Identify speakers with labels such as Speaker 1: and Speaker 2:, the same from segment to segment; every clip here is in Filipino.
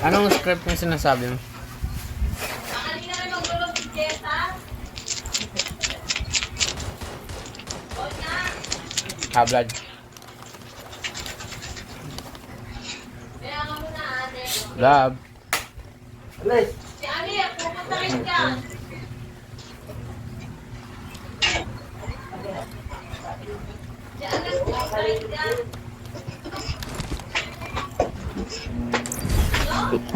Speaker 1: Anong script yung sinasabi mo? Hablad. Lab.
Speaker 2: Alis.
Speaker 3: Si Ali, pupunta rin ka. Si Ali, pupunta rin ka.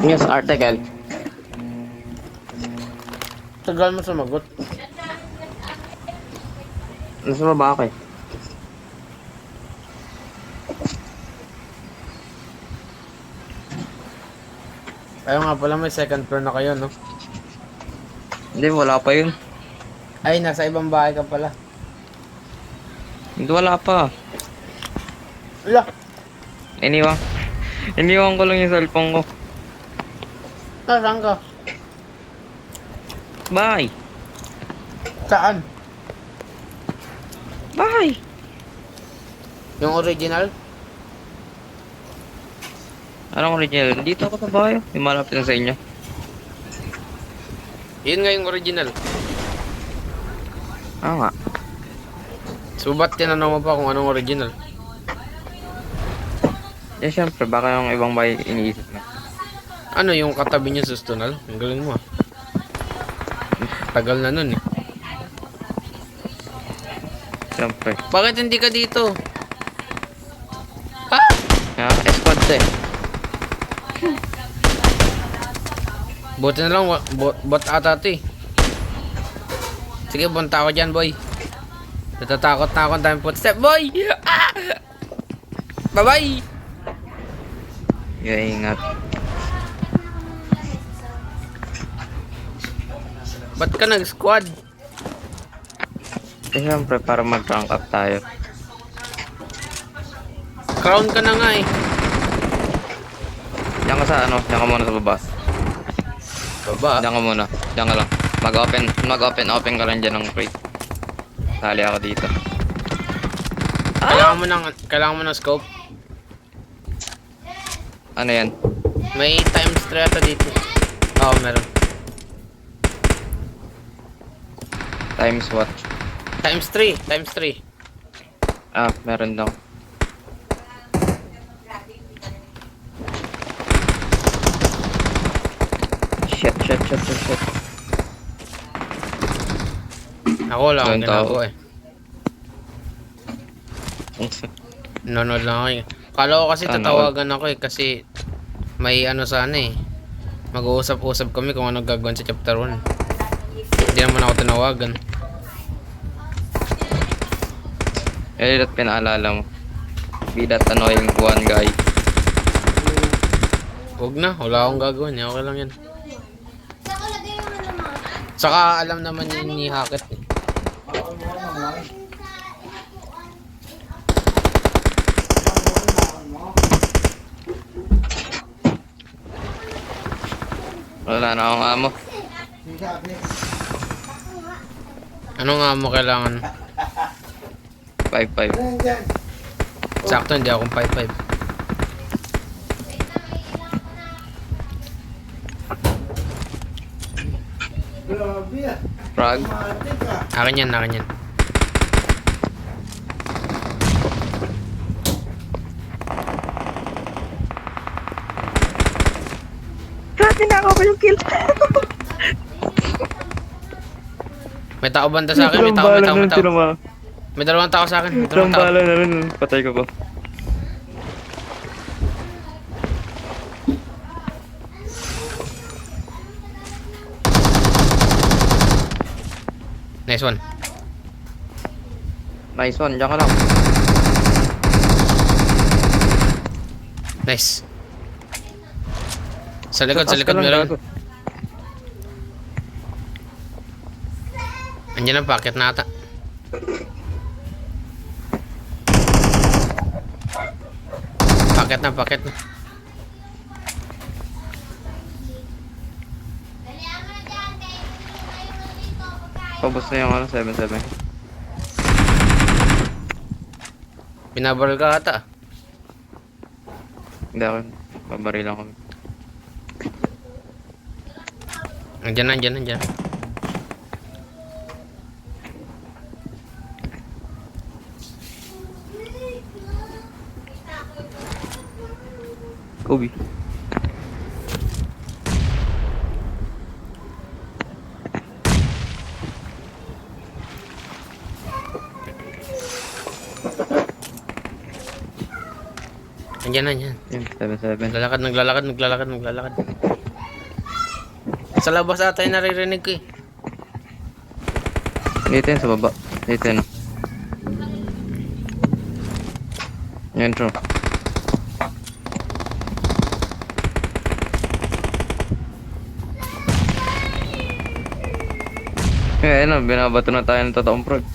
Speaker 4: Yes, article.
Speaker 1: Tagal mo sumagot.
Speaker 4: Nasa baba ako eh.
Speaker 1: Ayaw nga pala, may second floor na kayo, no?
Speaker 4: Hindi, wala pa yun.
Speaker 1: Ay, nasa ibang bahay ka pala.
Speaker 4: Hindi, wala pa.
Speaker 1: Wala.
Speaker 4: Iniwan ko lang yung cellphone ko.
Speaker 1: Saan ka?
Speaker 4: Bye.
Speaker 1: Saan?
Speaker 4: Bye.
Speaker 1: Yung original?
Speaker 4: Anong original? Dito ako sa bahay. May malapit na sa inyo.
Speaker 1: Yun nga yung original.
Speaker 4: Nga.
Speaker 1: So, ba't tinanong mo pa kung anong original?
Speaker 4: Eh, syempre, baka yung ibang bahay iniisip na.
Speaker 1: Ano yung katabi niya sustunal? Ang galing mo ah. Tagal na nun eh.
Speaker 4: Syempre.
Speaker 1: Bakit hindi ka dito? Ah!
Speaker 4: Squad to eh.
Speaker 1: Buti na lang, bot ata to eh. Sige, punta ako dyan, boy. Natatakot na ako, ang daming footstep, boy! Ah! Bye-bye!
Speaker 4: Ingat.
Speaker 1: Ba't ka nag-squad?
Speaker 4: Eh, syempre, para mag-rank up tayo.
Speaker 1: Crown ka na nga eh.
Speaker 4: Diyan ka sa ano, diyan ka muna sa baba.
Speaker 1: Baba?
Speaker 4: Diyan ka muna. Diyan ka lang. Mag-open ka lang dyan ng crate. Sali ako dito.
Speaker 1: Kailangan mo ng scope.
Speaker 4: Ano yan?
Speaker 1: May times 3 ata dito. Oo, meron.
Speaker 4: Times what?
Speaker 1: Times 3. Times 3.
Speaker 4: Meron daw. Shit.
Speaker 1: Ako lang ang
Speaker 4: Doon tao.
Speaker 1: ginagawa eh. Nanonood lang ako eh. Kala ko kasi tatawagan ako eh. Kasi may ano sana eh. Mag-uusap-usap kami kung ano gagawin sa chapter 1. Hindi naman ako tinawagan.
Speaker 4: Eh, that pinaalala mo. Be that annoying one guy.
Speaker 1: Huwag na. Wala akong gagawin. Okay lang yan. Saka alam naman yun ni Hackett eh.
Speaker 4: Wala na akong amo.
Speaker 1: Ano nga mo kailangan?
Speaker 4: 5-5.
Speaker 1: Sakto hindi akong 5-5.
Speaker 2: Grabe ah.
Speaker 4: Frog.
Speaker 2: Matik ah.
Speaker 1: Akin yan.
Speaker 4: Grabe na ako pa yung kill.
Speaker 1: May tao banda sa akin. May tao. May dalawang tao sa akin. May dalawang tao.
Speaker 4: na rin. Patay ko pa.
Speaker 1: Nice one.
Speaker 4: Nice one. Diyan ka lang.
Speaker 1: Nice. Sa likod meron. Andiyan ang packet na ata. Packet na.
Speaker 4: Pabos na yung 7-7.
Speaker 1: Binabaril ka ata.
Speaker 4: Hindi ako. Babaril ako.
Speaker 1: Nandiyan.
Speaker 4: Kobe.
Speaker 1: Nandiyan.
Speaker 4: Yun, 7-7.
Speaker 1: Naglalakad. Sa labas ata yung naririnig ko eh.
Speaker 4: Dito yun sa baba. Dito yun. Yan, true. Eh, ayun na, binabato na tayo ng totoong prod.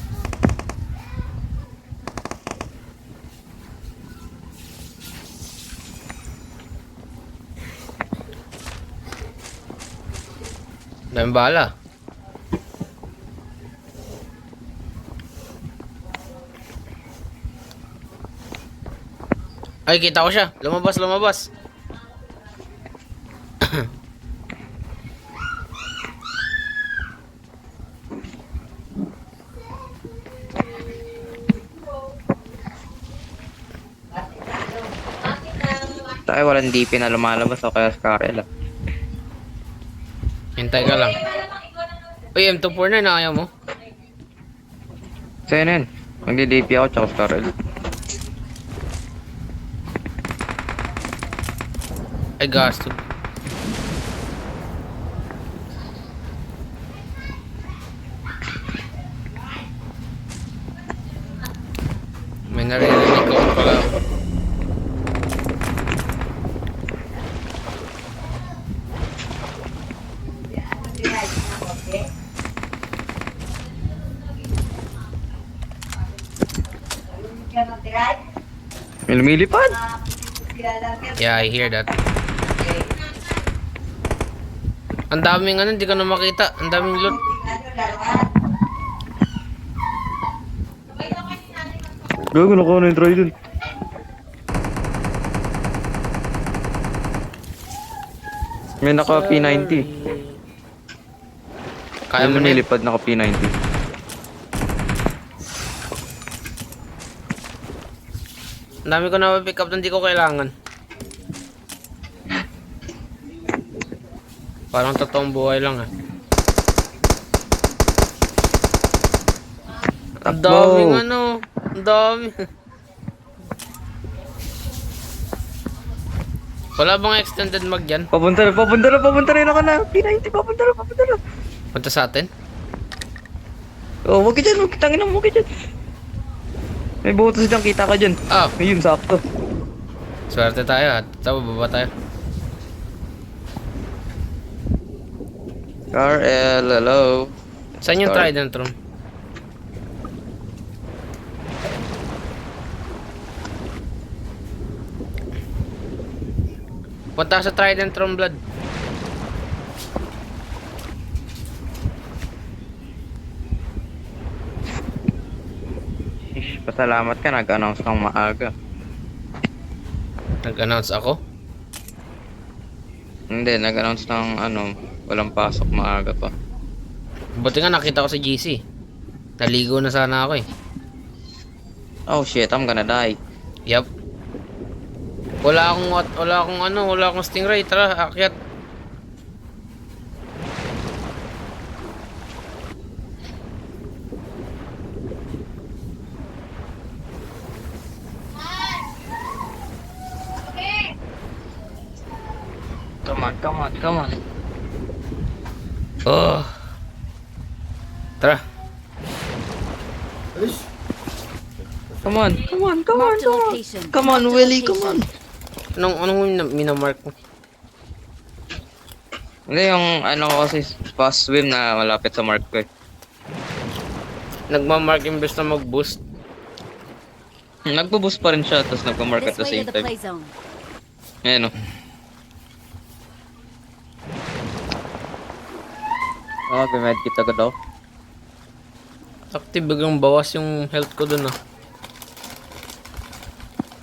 Speaker 1: Daming bala. Ay, kita ko siya. Lumabas.
Speaker 4: Tayo walang DP na lumalabas o kaya Scarel ah.
Speaker 1: Hintay ka lang. Uy, M249 na ayaw mo?
Speaker 4: So yun yun. Magdi-DP ako tsaka Scarel.
Speaker 1: Ay, gasto. May naririnig ko pala.
Speaker 4: May lumilipad.
Speaker 1: Yeah, I hear that. Ang daming ano, hindi ka na makita. Ang daming loot.
Speaker 4: Gago, nakuha na yung trident. May naka P90.
Speaker 1: Kaya mo na yun.
Speaker 4: lumilipad naka P90.
Speaker 1: Ang dami ko na pick up na hindi ko kailangan. Parang totoong buhay lang ah. Ang
Speaker 4: Takbo.
Speaker 1: daming ano. Ang dami. Wala bang extended mag dyan?
Speaker 4: Papunta na ako na. P90, papunta na.
Speaker 1: Punta sa atin?
Speaker 4: Oh, wag ka dyan, tangin na mo ka dyan. May butas dyan, kita ka dyan.
Speaker 1: Ah,
Speaker 4: Ayun, sakto.
Speaker 1: swerte tayo at baba tayo.
Speaker 4: RL, hello.
Speaker 1: Saan yung
Speaker 4: Sorry.
Speaker 1: trident room? Punta sa trident room, blood.
Speaker 4: Ish, pasalamat ka, nag-announce kang maaga.
Speaker 1: Nag-announce ako?
Speaker 4: Hindi, nag-announce ng walang pasok maaga pa.
Speaker 1: Buti nga nakita ko sa GC. Naligo na sana ako eh.
Speaker 4: Oh shit, I'm gonna die.
Speaker 1: Yup. Wala akong stingray. Tara, akyat.
Speaker 4: Come on.
Speaker 1: Oh. Tara.
Speaker 2: Alis.
Speaker 4: Come on.
Speaker 3: Marked a location.
Speaker 4: Come on,
Speaker 3: Marked a
Speaker 4: Willie,
Speaker 3: location.
Speaker 4: come on.
Speaker 1: Anong minamark mo?
Speaker 4: Hindi, yung ko kasi fast swim na malapit sa mark ko eh.
Speaker 1: Nagmamark imbes na mag-boost.
Speaker 4: Nagpo-boost pa rin siya, tapos nagpa-mark at
Speaker 3: This
Speaker 4: the
Speaker 3: way
Speaker 4: same
Speaker 3: to the
Speaker 4: time.
Speaker 3: play zone.
Speaker 4: Ayan o. Medkit agad ako.
Speaker 1: Active biglang bawas yung health ko dun ah.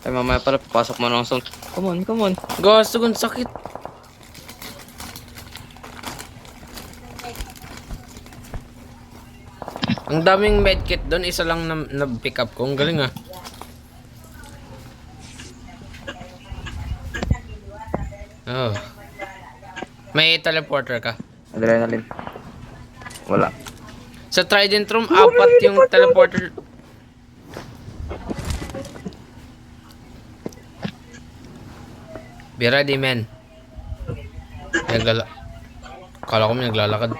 Speaker 4: Ay, mamaya pala, papasok mo na ang zone. Come on, come on.
Speaker 1: Gasto kong sakit. Ang daming medkit doon, isa lang na-pick up ko. Ang galing ah. Oh. May teleporter ka.
Speaker 4: Adrenaline. Wala.
Speaker 1: Sa Trident Room, 4 yung teleporter. Be ready, men. Kala ko may naglalakad.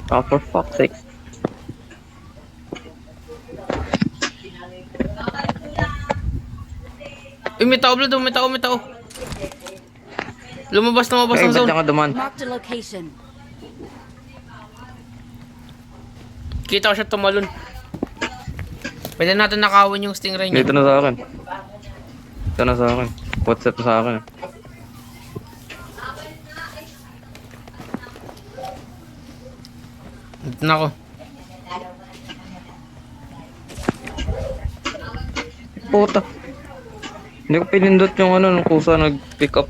Speaker 4: Oh, for fuck's sake.
Speaker 1: Uy, may tao, Blood. May tao. Lumabas na
Speaker 4: Ay,
Speaker 1: ng
Speaker 4: ba't
Speaker 1: zone.
Speaker 4: ako duman?
Speaker 3: Marked a location.
Speaker 1: Kita ko siya tumalon. Pwede natin nakawin yung stingray niya.
Speaker 4: Dito na sa akin. Dito na sa akin. WhatsApp na sa akin.
Speaker 1: Dito na ako.
Speaker 4: Puta. Hindi ko pinindot yung ano nung kusa nag-pick up.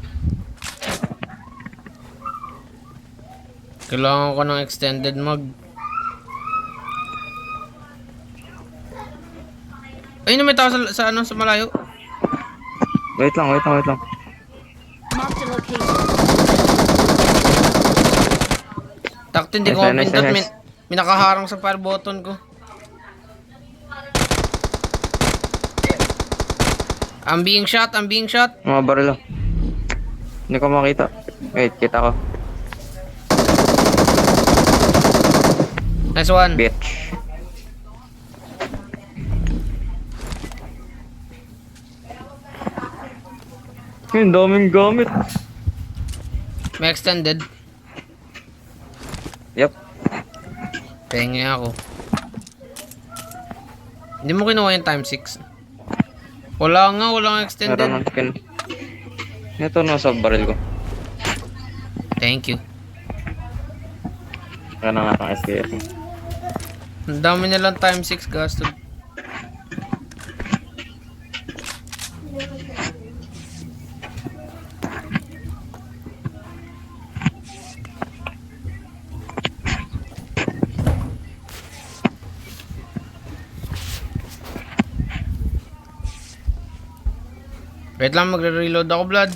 Speaker 1: Kailangan ko ng extended mag. Ayun, may tao sa malayo.
Speaker 4: Wait lang.
Speaker 3: Marked a location.
Speaker 1: Takto, hindi ko
Speaker 4: Nice,
Speaker 1: mapindot.
Speaker 4: nice.
Speaker 1: May nakaharang sa fire button ko. I'm being shot.
Speaker 4: Mga baril lang. Hindi ko makita. Wait, kita ko.
Speaker 1: Nice one.
Speaker 4: Bitch. Ang daming gamit.
Speaker 1: May extended.
Speaker 4: Yep.
Speaker 1: Pengi ako. Hindi mo kinuha yung time 6. Walang extended.
Speaker 4: Meron ng skin. Ito na sa baril ko.
Speaker 1: Thank you.
Speaker 4: Kaya na nga ang SKS.
Speaker 1: Ang dami nilang time 6 gasto. Wait lang, magre-reload ako, Blood.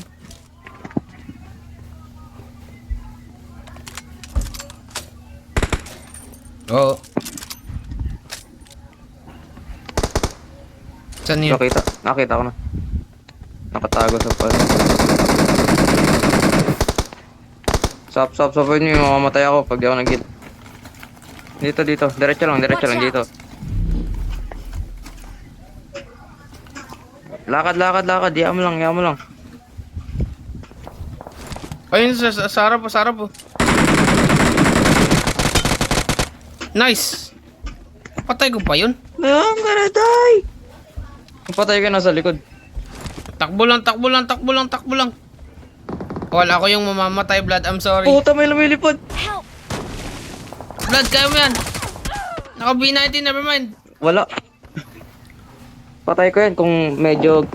Speaker 1: Oo. Saan yun?
Speaker 4: Nakita ko na. Nakatago sa pal. Stop nyo, mamamatay ako pag di ako nag-hit. Dito. Diretso lang dito. Lakad. Yaman lang.
Speaker 1: Ayun, sa harap po. Nice! Patay ko pa yun.
Speaker 4: I'm gonna die! Patay ka na sa likod.
Speaker 1: Takbo lang. Wala ko yung mamamatay, Blood. I'm sorry.
Speaker 4: Puta, may lumilipad.
Speaker 3: Help!
Speaker 1: Blood, kaya mo yan. Naka B19, nevermind.
Speaker 4: Wala. Patay ko yan kung medyo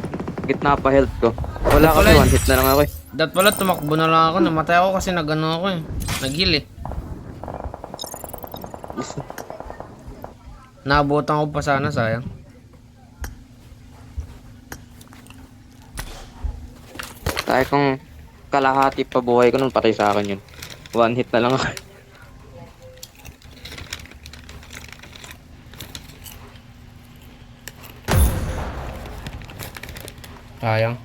Speaker 4: gitna pa health ko. Wala kasi
Speaker 1: Wala.
Speaker 4: one hit na lang ako eh.
Speaker 1: Dat pala, tumakbo na lang ako. Namatay ako kasi nag-ano ako eh. Nag-heal eh. Naabutan ko pa sana, sayang.
Speaker 4: Kaya kung kalahati pa buhay ko nun, patay sa akin yun. One hit na lang ako.
Speaker 1: Sayang.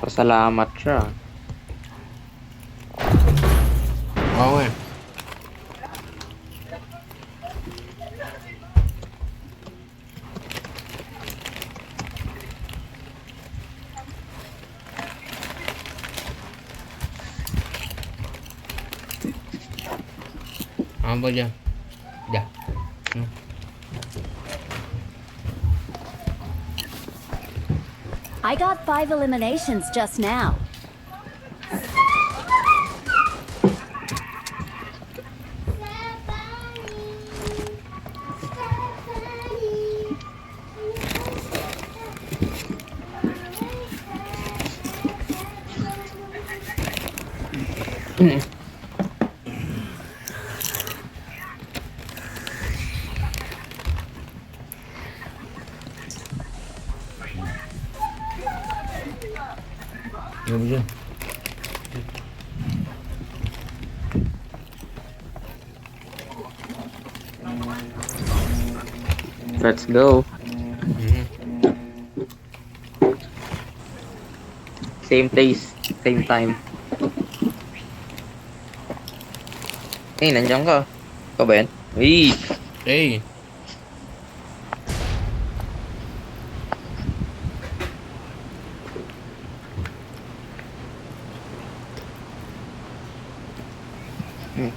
Speaker 4: Pasalamat siya.
Speaker 1: Oo nga. Ano ba dyan? Dyan.
Speaker 5: I got 5 eliminations just now.
Speaker 1: Ano ba dyan?
Speaker 4: Let's go. Same place, same time. Nandiyan ka. Ikaw ba yan? Uy!
Speaker 1: Hey!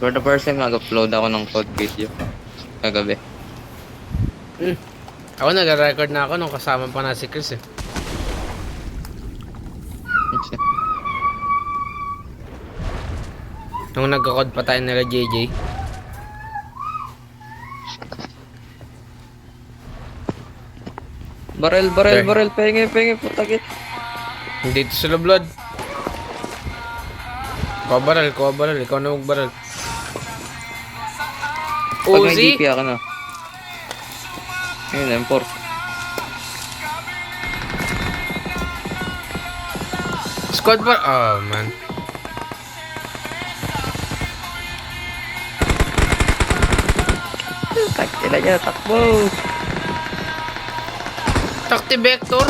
Speaker 4: For the first time, nag-upload ako ng code video. Kagabi.
Speaker 1: Ako nag-record na ako nung kasama pa na si Chris eh. Nung nagka-code pa tayo nila JJ.
Speaker 4: Barel,
Speaker 1: There.
Speaker 4: penge, putakit.
Speaker 1: Dito sila blood. Kuha barrel, ikaw na magbarrel.
Speaker 4: Pag may
Speaker 1: Uzi?
Speaker 4: DP ako na. Ayun, M4.
Speaker 1: Squad bar? Oh man.
Speaker 4: Takila niya, takbo.
Speaker 1: Takti Vector?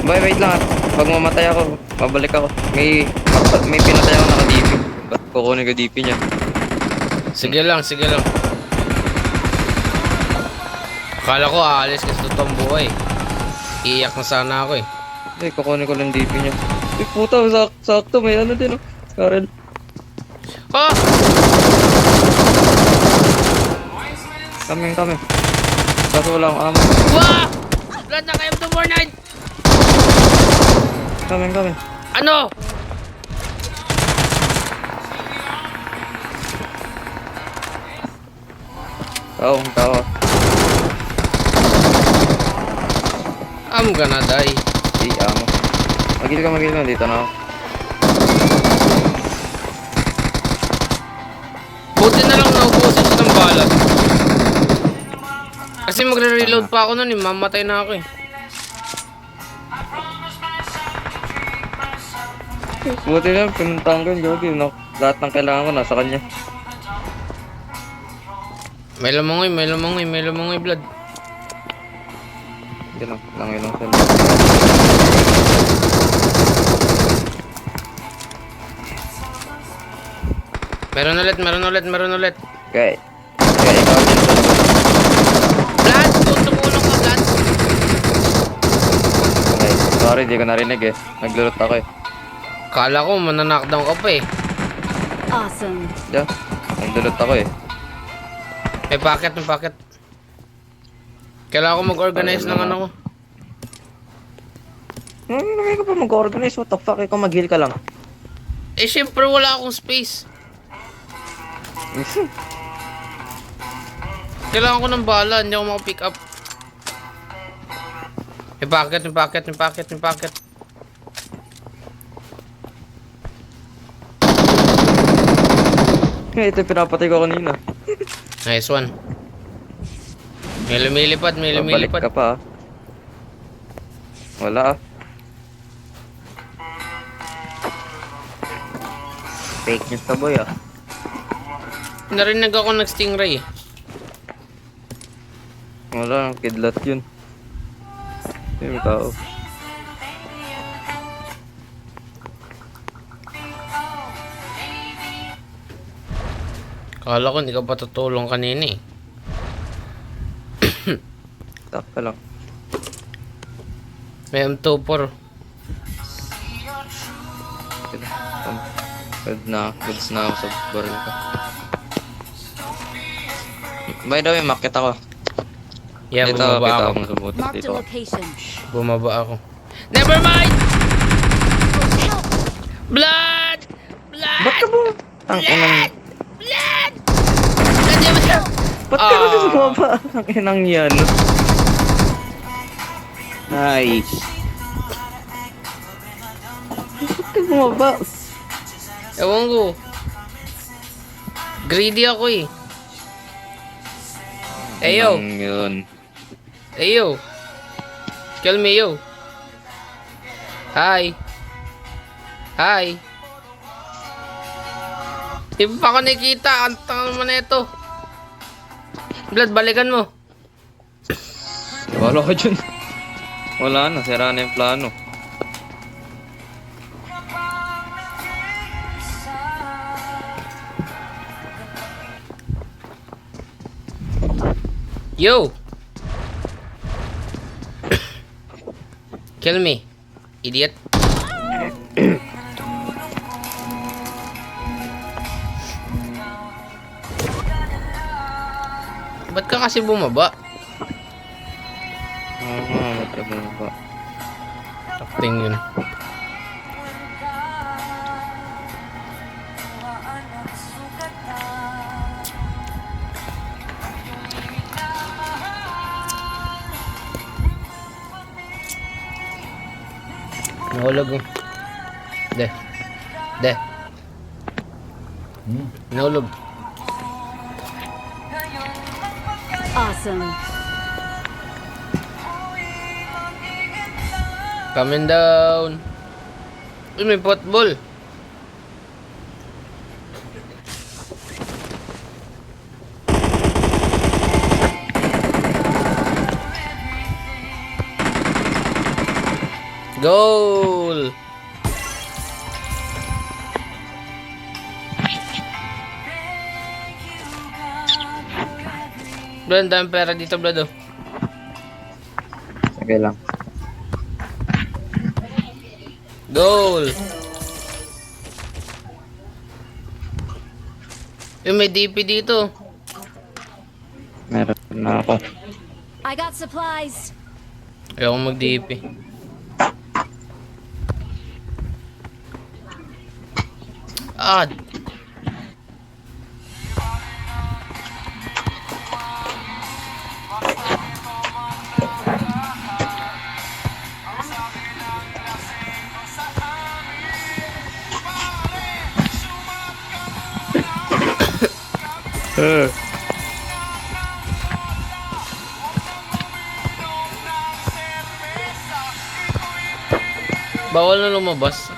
Speaker 4: Boy, wait lang. Pag mamatay ako, babalik ako. May pinatay ako naka-DP. Kukunin ko DP niya.
Speaker 1: Sige lang, sige lang. Akala ko aalis kasi totoong buhay. Iiyak na sana ako eh.
Speaker 4: Hindi, kukunin ko lang DP niya. Uy, puta, sakto. May ano din, oh. Karel.
Speaker 1: Oh!
Speaker 4: Coming. Kaso wala akong amo.
Speaker 1: Wah! Blood na kayo to Fortnite!
Speaker 4: Coming.
Speaker 1: Ano?
Speaker 4: Tao.
Speaker 1: I'm gonna die.
Speaker 4: Di, amo. Magil ka. Dito na ako.
Speaker 1: Buti na lang naubusin siya ng bala. Kasi magre-reload pa ako nun eh. Mamatay na ako eh.
Speaker 4: Buti lang, pinuntahan ko yung Jogi. No? Lahat ng kailangan ko nasa kanya.
Speaker 1: May lumungoy blood.
Speaker 4: Hindi lang, langay lang siya.
Speaker 1: Meron ulit.
Speaker 4: Okay, ikaw din.
Speaker 1: Blood! Tumulong ka, blood!
Speaker 4: Okay, sorry, di ko narinig eh. Naglulot ako eh.
Speaker 1: Kala ko mananakdown ka pa eh.
Speaker 5: Awesome.
Speaker 4: Diyan, naglulot ako eh.
Speaker 1: May packet. Kailangan ko mag-organize ng ano ko.
Speaker 4: Hindi ko pa mag-organize. What the fuck? Ikaw mag-heal ka lang.
Speaker 1: Eh syempre wala akong space. Kailangan ko ng bala, hindi ako makapick up. May packet.
Speaker 4: Ito yung pinapatay ko kanina.
Speaker 1: Nice one. May lumilipad.
Speaker 4: Babalik ka pa ah. Wala ah. Fake news ka boy ah.
Speaker 1: Narinig ako ng stingray.
Speaker 4: Wala, kidlat yun. Yung tao.
Speaker 1: Kala ko hindi ka pa tutulong kanina eh.
Speaker 4: Taka lang.
Speaker 1: May M24.
Speaker 4: Goods na ako sa baril ko. By the way, makit ako.
Speaker 1: Yeah,
Speaker 4: Dito,
Speaker 1: bumaba
Speaker 4: kita
Speaker 1: ako.
Speaker 4: ako sa butas
Speaker 5: Marked a
Speaker 4: dito.
Speaker 5: location.
Speaker 1: Bumaba ako. Never mind! Blood! Blood!
Speaker 4: Ba't ka ba? Ang inang...
Speaker 1: Blood! Nandiyan mo siya!
Speaker 4: Ba't ka kasi sumaba? Ang inang yan. Nice. Ba't ka bumaba?
Speaker 1: Ewan ko. Greedy ako eh. Ayo!
Speaker 4: Ang yun.
Speaker 1: Ayo! Kill me, yo! Hi! Hi! Di pa ako nakita. Ang tanga naman na ito. Blood, balikan mo.
Speaker 4: Wala ka dyan. Wala na, sira na yung plano.
Speaker 1: Yo! Kill me, idiot. Ba't ka kasi bumaba?
Speaker 4: Ba't ka bumaba?
Speaker 1: Acting yun. Nahulog oh. De. De. Nahulog.
Speaker 5: Awesome.
Speaker 1: Coming down. Uy, may football. Goal! Bro, ang daming pera dito, bro. Oh.
Speaker 4: Sige lang.
Speaker 1: Goal! Yung may DP dito.
Speaker 4: Meron na ako.
Speaker 5: I got supplies.
Speaker 1: Ayoko mag-DP. Ah! Bawal na lumabas.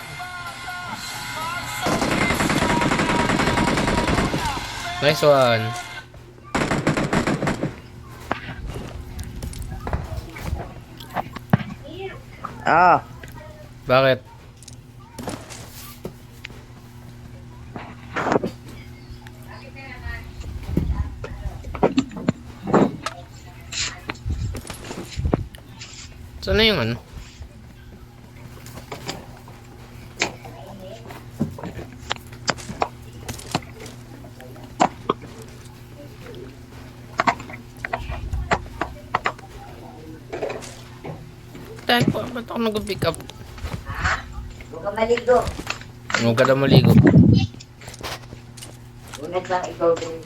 Speaker 1: Nice one.
Speaker 4: Ah!
Speaker 1: Bakit? Saan na yung ano? Dahil po, ba't ako nag-pick up?
Speaker 3: Huwag ka maligo.
Speaker 1: Huwag ka na maligo.
Speaker 3: Unat lang ikaw din.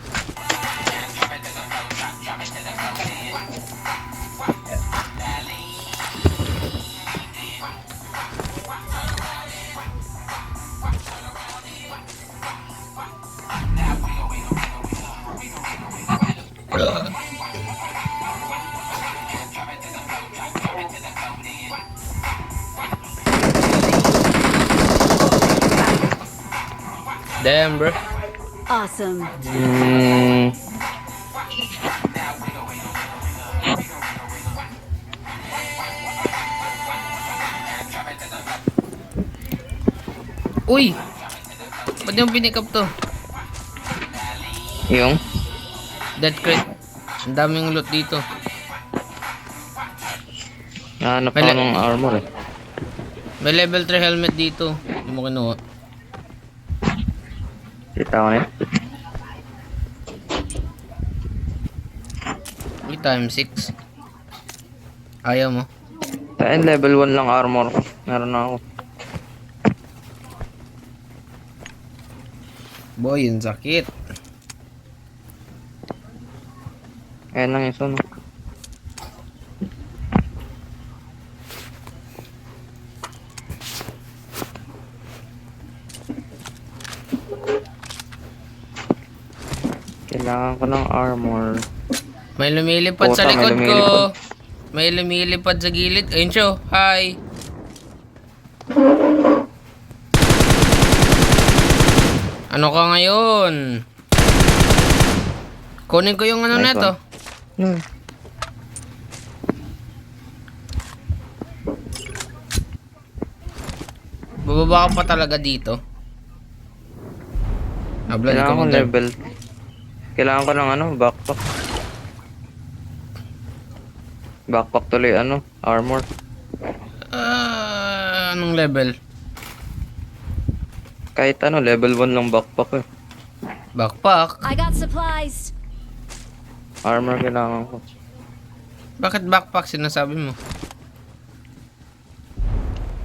Speaker 1: Damn, bro.
Speaker 5: Awesome.
Speaker 1: Uy! Ba't yung pinick up to?
Speaker 4: Yung?
Speaker 1: Dead crate. Ang daming loot dito.
Speaker 4: Nahanap ako
Speaker 1: May
Speaker 4: ng armor eh.
Speaker 1: May level 3 helmet dito. Hindi mo kinuha.
Speaker 4: Kita ko na yun.
Speaker 1: Uy, times 6. Ayaw mo.
Speaker 4: Tayo level 1 lang armor. Meron na ako.
Speaker 1: Boy, yung sakit.
Speaker 4: Ayan lang yung suno. Kailangan ko ng armor.
Speaker 1: May lumilipad sa
Speaker 4: Puta, may
Speaker 1: likod ko.
Speaker 4: lumilipad.
Speaker 1: May lumilipad sa gilid. Ayun siya. Hi. Ano ka ngayon? Kunin ko yung ano
Speaker 4: Nice
Speaker 1: neto.
Speaker 4: one.
Speaker 1: Bababa ka pa talaga dito. Habla
Speaker 4: Kailangan ko
Speaker 1: ko
Speaker 4: level. Kailangan ko ng ano, backpack. Backpack tuloy ano, armor.
Speaker 1: Anong level?
Speaker 4: Kahit ano, level 1 lang backpack eh.
Speaker 1: Backpack?
Speaker 5: I got supplies.
Speaker 4: Armor kailangan ko.
Speaker 1: Bakit backpack sinasabi mo?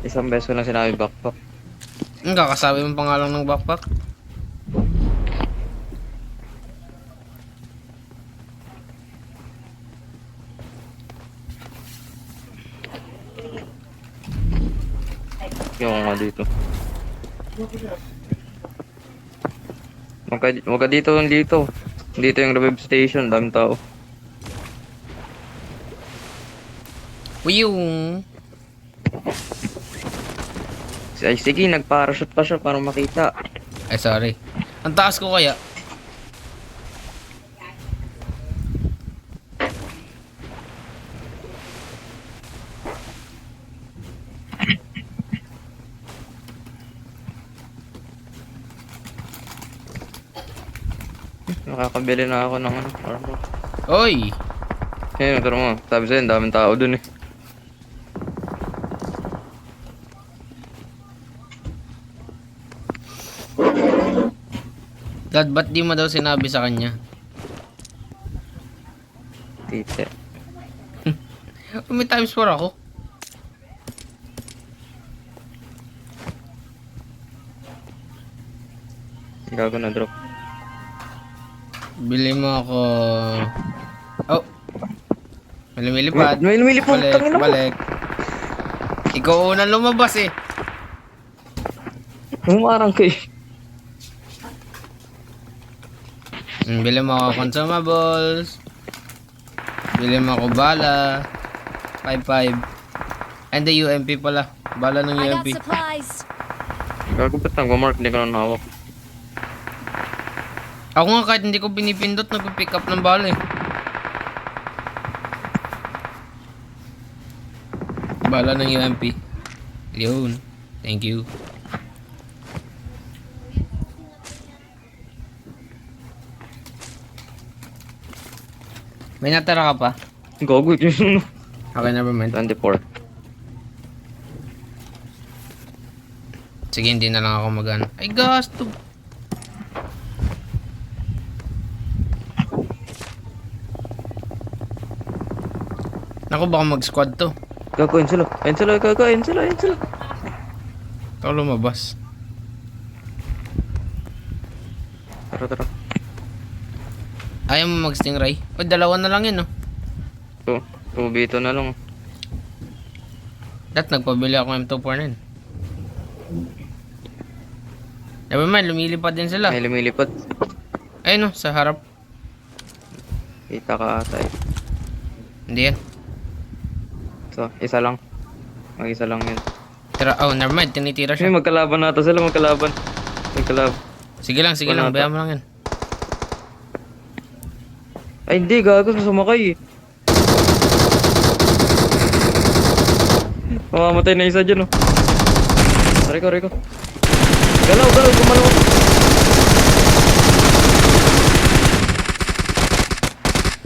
Speaker 4: Isang beso lang sinabi backpack.
Speaker 1: Ang kakasabi mo pa nga lang ng backpack?
Speaker 4: Yung nga dito. Wag ka dito yung dito. Dito yung revive station, daming tao.
Speaker 1: Uyung.
Speaker 4: Ay, sige, nag-parachute pa siya para makita.
Speaker 1: Ay, sorry. Ang taas ko kaya.
Speaker 4: Nakakabili na ako ng ano, armor.
Speaker 1: Oy!
Speaker 4: Ayun, tara mo. Sabi sa'yo, daming tao dun eh.
Speaker 1: Dad, ba't di mo daw sinabi sa kanya?
Speaker 4: Tite.
Speaker 1: May times 4 ako.
Speaker 4: Gago na drop.
Speaker 1: Bili mo ako... Oh! May lumilipad.
Speaker 4: May lumilipad,
Speaker 1: Balik,
Speaker 4: tangina mo.
Speaker 1: balik. Ikaw unang lumabas eh.
Speaker 4: Humarang kayo.
Speaker 1: Bili mo ako consumables. Bili mo ako bala. 5-5. And the UMP pala. Bala ng
Speaker 5: I got
Speaker 1: UMP.
Speaker 5: supplies.
Speaker 4: Gago ba't nag-mark? Hindi ko na hawak.
Speaker 1: Ako nga kahit hindi ko pinipindot, nagpipick up ng bala eh. Bala ng UMP. Yun. Thank you. May natara ka pa?
Speaker 4: Gago yun.
Speaker 1: Okay, never mind.
Speaker 4: 24.
Speaker 1: Sige, hindi na lang ako mag-ano. Ay, gasto. Naku, baka mag-squad to.
Speaker 4: Gago, yun sila. Yun sila, gago, yun sila, yun sila.
Speaker 1: Ikaw lumabas.
Speaker 4: Tara, tara.
Speaker 1: Ayaw mo mag-stingray? O, dalawa na lang yun, no?
Speaker 4: 2v2 na lang.
Speaker 1: Dat, nagpabili ako M249. Never mind, lumilipad din sila.
Speaker 4: May lumilipad.
Speaker 1: Ayun, no, sa harap.
Speaker 4: Kita ka ata eh.
Speaker 1: Hindi yan.
Speaker 4: So, isa lang. Mag-isa lang yun.
Speaker 1: Tira, oh, never mind, tinitira
Speaker 4: Ay,
Speaker 1: siya.
Speaker 4: magkalaban nata sila, magkalaban. Magkalaban.
Speaker 1: Sige lang,
Speaker 4: Wala
Speaker 1: bayaan mo lang yan.
Speaker 4: Ay, hindi, gago, sumakay eh. Mamamatay na isa dyan, oh. Reko. Galaw, gumalaw.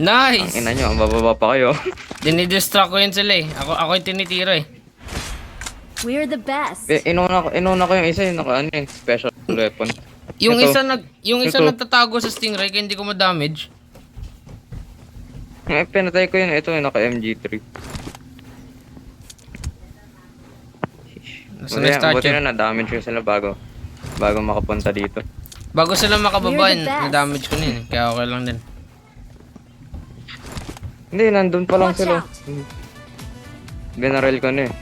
Speaker 4: Ang
Speaker 1: Nice!
Speaker 4: ina nyo, ang bababa pa kayo.
Speaker 1: Dinidistract ko yun sila eh. Ako yung tinitira eh.
Speaker 5: We're the best.
Speaker 4: Inuna ko yung isa, yung naka, ano yung special weapon.
Speaker 1: Yung
Speaker 4: Ito.
Speaker 1: isa
Speaker 4: Ito.
Speaker 1: nagtatago sa Stingray kaya hindi ko ma-damage.
Speaker 4: Pinatay ko yun, ito yung naka MG3.
Speaker 1: Nasa na
Speaker 4: Buti
Speaker 1: statue.
Speaker 4: na na-damage ko sila bago makapunta dito.
Speaker 1: Bago sila makababa,
Speaker 5: We're the best.
Speaker 1: na-damage ko na yun. Kaya okay lang din.
Speaker 4: Hindi, nandun pa lang
Speaker 5: Watch
Speaker 4: sila.
Speaker 5: out.
Speaker 4: Binaril ko na eh.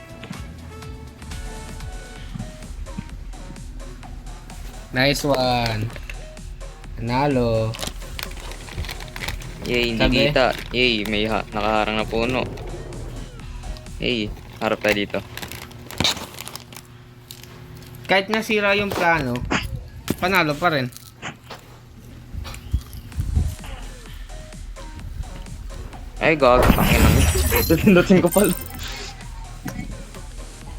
Speaker 1: Nice one. Nanalo.
Speaker 4: Yay, hindi
Speaker 1: Sabi?
Speaker 4: kita. Yay, may nakaharang na puno. Yay, harap tayo dito.
Speaker 1: Kahit nasira yung plano, panalo pa rin.
Speaker 4: Ay, gag, tangin lang. Tutindutin ko pala.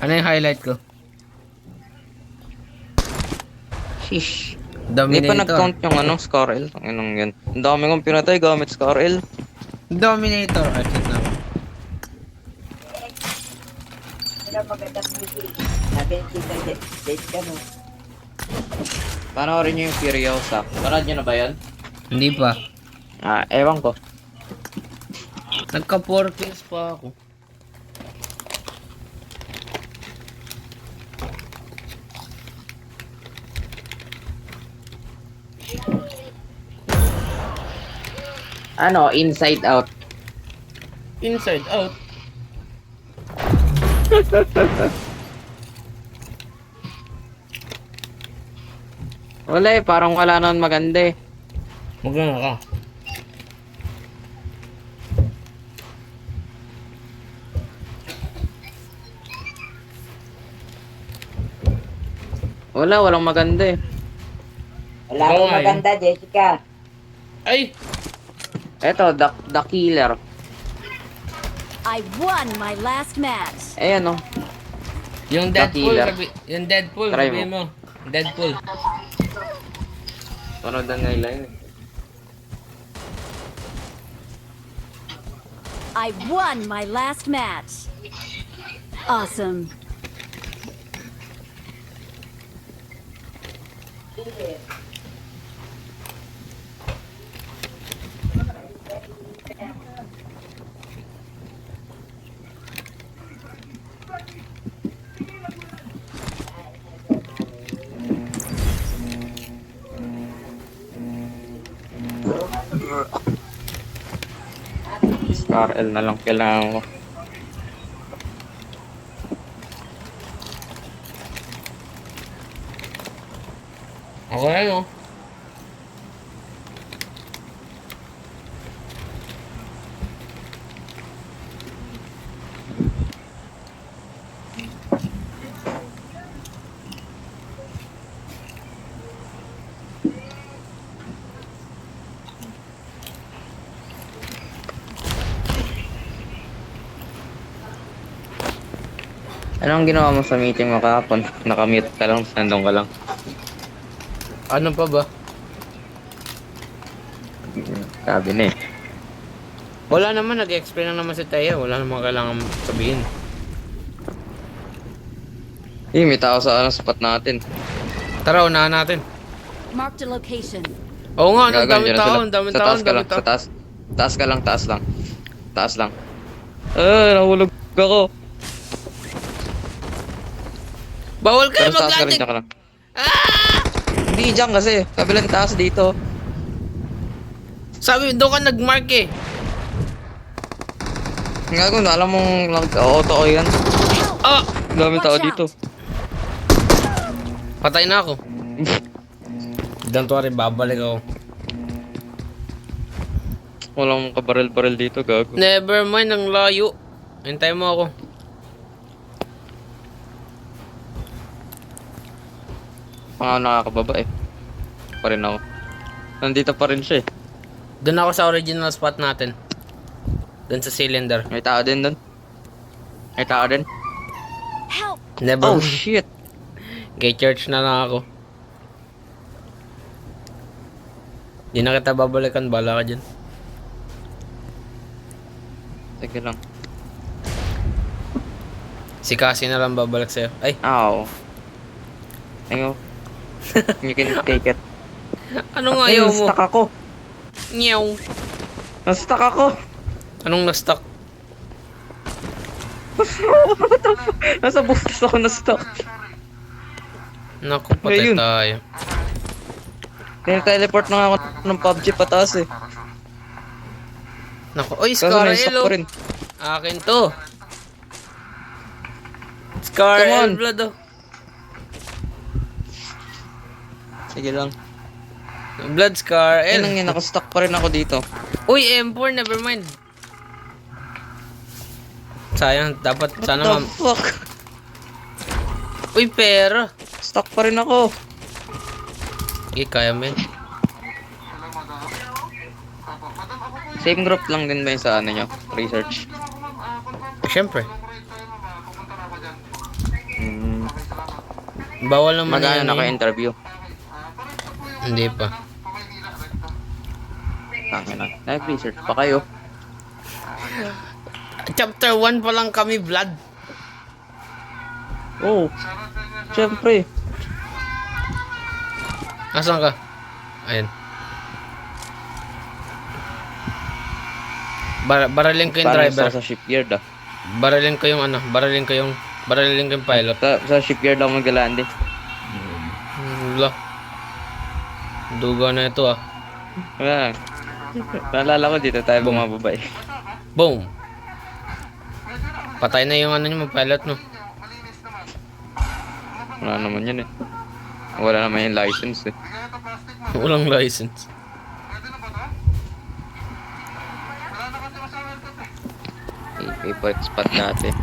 Speaker 1: Ano yung highlight ko?
Speaker 4: Sheesh. Hindi pa
Speaker 1: Dominator.
Speaker 4: nag-count yung Scar L. Tangin lang yan. Ang dami kong pinatay gamit Scar L.
Speaker 1: Dominator. Ay, shit na ako.
Speaker 3: Wala magandang music. Sabi ni Tita Date ka no.
Speaker 4: Panoorin nyo yung Furiosa. Parad nyo na ba yan?
Speaker 1: Hindi pa.
Speaker 4: Ewan ko.
Speaker 1: Nagka 4 kills pa ako.
Speaker 4: Inside Out.
Speaker 1: Inside out.
Speaker 4: Wala eh, parang wala naman maganda eh.
Speaker 1: Magana ka.
Speaker 4: Walang maganda eh.
Speaker 3: Wala
Speaker 1: Ikaw
Speaker 3: akong
Speaker 1: nga,
Speaker 3: maganda, Jessica.
Speaker 1: Ay!
Speaker 4: Eto, the Killer.
Speaker 5: I won my last match.
Speaker 4: Ayan oh.
Speaker 1: Yung
Speaker 4: The
Speaker 1: Deadpool,
Speaker 4: killer.
Speaker 1: yung Deadpool,
Speaker 4: Try
Speaker 1: sabihin mo. Deadpool.
Speaker 4: Panood na nila yun eh.
Speaker 5: I won my last match. Awesome.
Speaker 4: Scar L na lang kailangan ko.
Speaker 1: Okay, oh.
Speaker 4: Anong ginawa mo sa meeting mo kahapon? Nakamute ka lang, nandun ka lang.
Speaker 1: Ano pa ba?
Speaker 4: Sabi na eh.
Speaker 1: Wala naman, nag-explain lang naman si Taya. Wala naman kailangan sabihin.
Speaker 4: May tao sa spot natin.
Speaker 1: Tara, unahan natin.
Speaker 5: Marked a location.
Speaker 1: Oo nga, ang
Speaker 4: Gagawin
Speaker 1: daming
Speaker 4: dyan na
Speaker 1: tao,
Speaker 4: sila.
Speaker 1: ang daming
Speaker 4: Sa
Speaker 1: tao,
Speaker 4: taas
Speaker 1: ang
Speaker 4: ka lang,
Speaker 1: daming
Speaker 4: sa
Speaker 1: tao.
Speaker 4: taas. Taas ka lang, taas lang. Taas lang. Nahulog ako.
Speaker 1: Bawal kayo
Speaker 4: Pero taas ka rin,
Speaker 1: mag-landing!
Speaker 4: dyan ka lang. Hindi dyan kasi, kabilang taas dito.
Speaker 1: Sabi, doon ka nag-mark eh.
Speaker 4: Ngayon, alam mong nag-auto ko yan.
Speaker 1: Ah!
Speaker 4: Daming tao
Speaker 5: Watch out.
Speaker 4: dito.
Speaker 1: Patay na ako. Don't worry, babalik ako.
Speaker 4: Walang kabaril-baril dito, gago.
Speaker 1: Never mind, ang layo. Hintay mo ako.
Speaker 4: Mga nakakababa eh. Pa rin ako. Nandito pa rin siya eh.
Speaker 1: Doon ako sa original spot natin. Doon sa cylinder.
Speaker 4: May tao din doon. May tao din.
Speaker 5: Help!
Speaker 1: Never.
Speaker 4: Oh, shit.
Speaker 1: Gay church na lang ako. Di na kita babalikan. Bala ka dyan.
Speaker 4: Sige lang.
Speaker 1: Si Cassie na lang babalik sa'yo. Ay,
Speaker 4: Ow. Ayun. You can take it.
Speaker 1: anong
Speaker 4: Ay,
Speaker 1: ayaw mo?
Speaker 4: na-stuck ako.
Speaker 1: Nyaw.
Speaker 4: Na-stuck ako.
Speaker 1: Anong na-stuck?
Speaker 4: Nasa butas ako na-stuck.
Speaker 1: Naku, patay
Speaker 4: Ayun.
Speaker 1: tayo.
Speaker 4: Kaya teleport na nga ako ng PUBG pataas eh.
Speaker 1: Naku, oy,
Speaker 4: Kaso
Speaker 1: Scar
Speaker 4: na-stuck
Speaker 1: Elo.
Speaker 4: ko rin.
Speaker 1: Akin to. Scar
Speaker 4: Come on.
Speaker 1: El Blood, oh.
Speaker 4: Sige lang.
Speaker 1: Blood Scar
Speaker 4: Ayun
Speaker 1: El.
Speaker 4: lang yun, nakastuck pa rin ako dito.
Speaker 1: Uy, M4, never mind. Sayang, dapat
Speaker 4: What
Speaker 1: sana
Speaker 4: the fuck?
Speaker 1: Uy, pera.
Speaker 4: Stuck pa rin ako.
Speaker 1: Okay, kaya mo yun.
Speaker 4: Same group lang din ba yung sa ano nyo? Research.
Speaker 1: Siyempre.
Speaker 4: Hmm.
Speaker 1: Bawal naman
Speaker 4: Magano
Speaker 1: yan, eh.
Speaker 4: naka-interview?
Speaker 1: Hindi pa.
Speaker 4: Tangin na. Nag-research pa kayo.
Speaker 1: Chapter 1 pa lang kami, Vlad.
Speaker 4: Oh. Siyempre.
Speaker 1: Asan ka? Ayun. Baralin ko yung
Speaker 4: Parang
Speaker 1: driver.
Speaker 4: sa shipyard ah.
Speaker 1: Baralin ko yung pilot.
Speaker 4: Sa shipyard ako mag-landing.
Speaker 1: Wala. Duga na ito ah.
Speaker 4: Wala. Naalala ko dito tayo bumababay.
Speaker 1: Boom. Patay na yung ano nyo, pilot no.
Speaker 4: Wala naman yun eh. Wala naman yung license eh.
Speaker 1: Walang license.
Speaker 4: Ipo spot natin.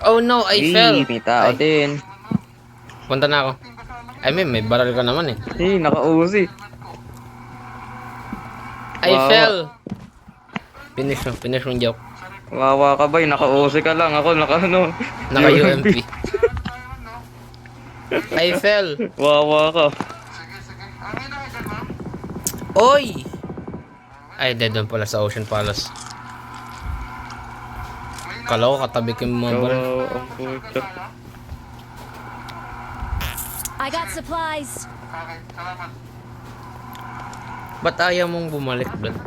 Speaker 1: Oh no, I fell.
Speaker 4: May tao
Speaker 1: Ay,
Speaker 4: din.
Speaker 1: punta na ako. I mean, may baral ka naman eh.
Speaker 4: Naka-uzi.
Speaker 1: I
Speaker 4: Wow.
Speaker 1: fell. Finish mo joke.
Speaker 4: Wawa ka ba? Naka-uzi ka lang. Ako naka-ano.
Speaker 1: Naka UMP. I fell.
Speaker 4: Wawa ka.
Speaker 1: Oy! Ay, dead doon pala sa Ocean Palace. Kala ko katabi ko yung mga baril.
Speaker 4: Wawa ang puto.
Speaker 5: I got supplies.
Speaker 1: Ba't ayaw mong bumalik, Blood?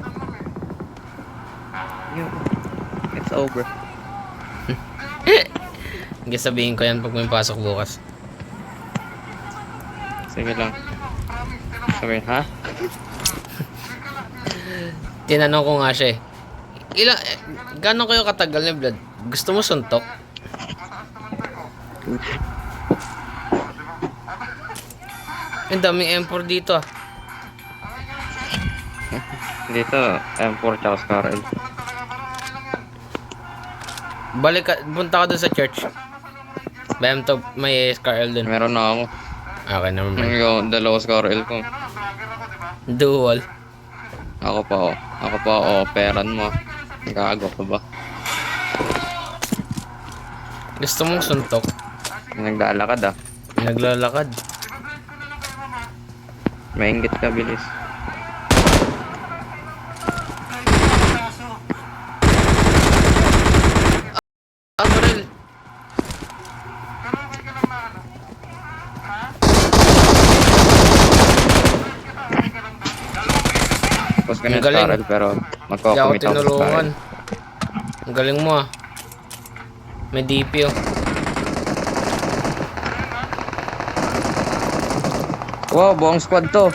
Speaker 4: It's over.
Speaker 1: Hindi sabihin ko yan pag may pasok bukas.
Speaker 4: Sige lang. Sabi, ha?
Speaker 1: Tinanong ko nga siya eh. Gano'n kayo katagal ni Blood? Gusto mo suntok? Ang daming M4 dito ah.
Speaker 4: Dito, M4 tsaka Scarel.
Speaker 1: Punta ka dun sa church. Bayam to, may SKL dun.
Speaker 4: Meron na ako.
Speaker 1: Okay naman.
Speaker 4: Yung dalawa Scarel ko.
Speaker 1: Dual.
Speaker 4: Ako pa, oh. Ako pa, oh. Peran mo. Gago ka ba?
Speaker 1: Gusto mong suntok?
Speaker 4: Naglalakad ah.
Speaker 1: Naglalakad.
Speaker 4: Maingit ka, bilis.
Speaker 1: Ah, baril.
Speaker 4: Tapos ka
Speaker 1: Ang
Speaker 4: na
Speaker 1: galing.
Speaker 4: Scarel, pero
Speaker 1: Hindi ako
Speaker 4: magkakumita ako sa
Speaker 1: tinulungan.
Speaker 4: Scarel.
Speaker 1: Ang galing mo ah. May DP oh.
Speaker 4: Wow, buong squad to.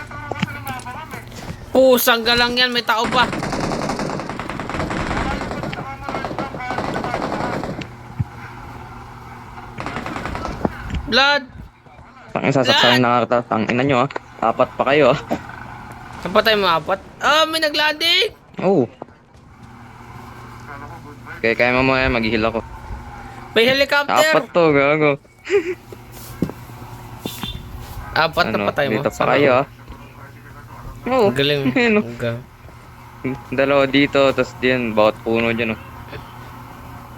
Speaker 1: Pusang galang yan, may tao pa. Blood!
Speaker 4: Tangin sasaksakin na kita. Tangin nyo ah. Apat pa kayo ah.
Speaker 1: Saan pa tayo maapat? Ah, may naglanding!
Speaker 4: Oh. Okay, kaya mo yan. Mag-heal ako.
Speaker 1: May helicopter!
Speaker 4: Apat to, gago.
Speaker 1: Apat na
Speaker 4: Ano,
Speaker 1: patay mo.
Speaker 4: dito pa
Speaker 1: Saan
Speaker 4: kayo
Speaker 1: ako?
Speaker 4: ah. Oo.
Speaker 1: Ang galing.
Speaker 4: Ayun, oh.
Speaker 1: Ang ga-
Speaker 4: Dalawa dito, tapos diyan, bawat puno dyan, oh.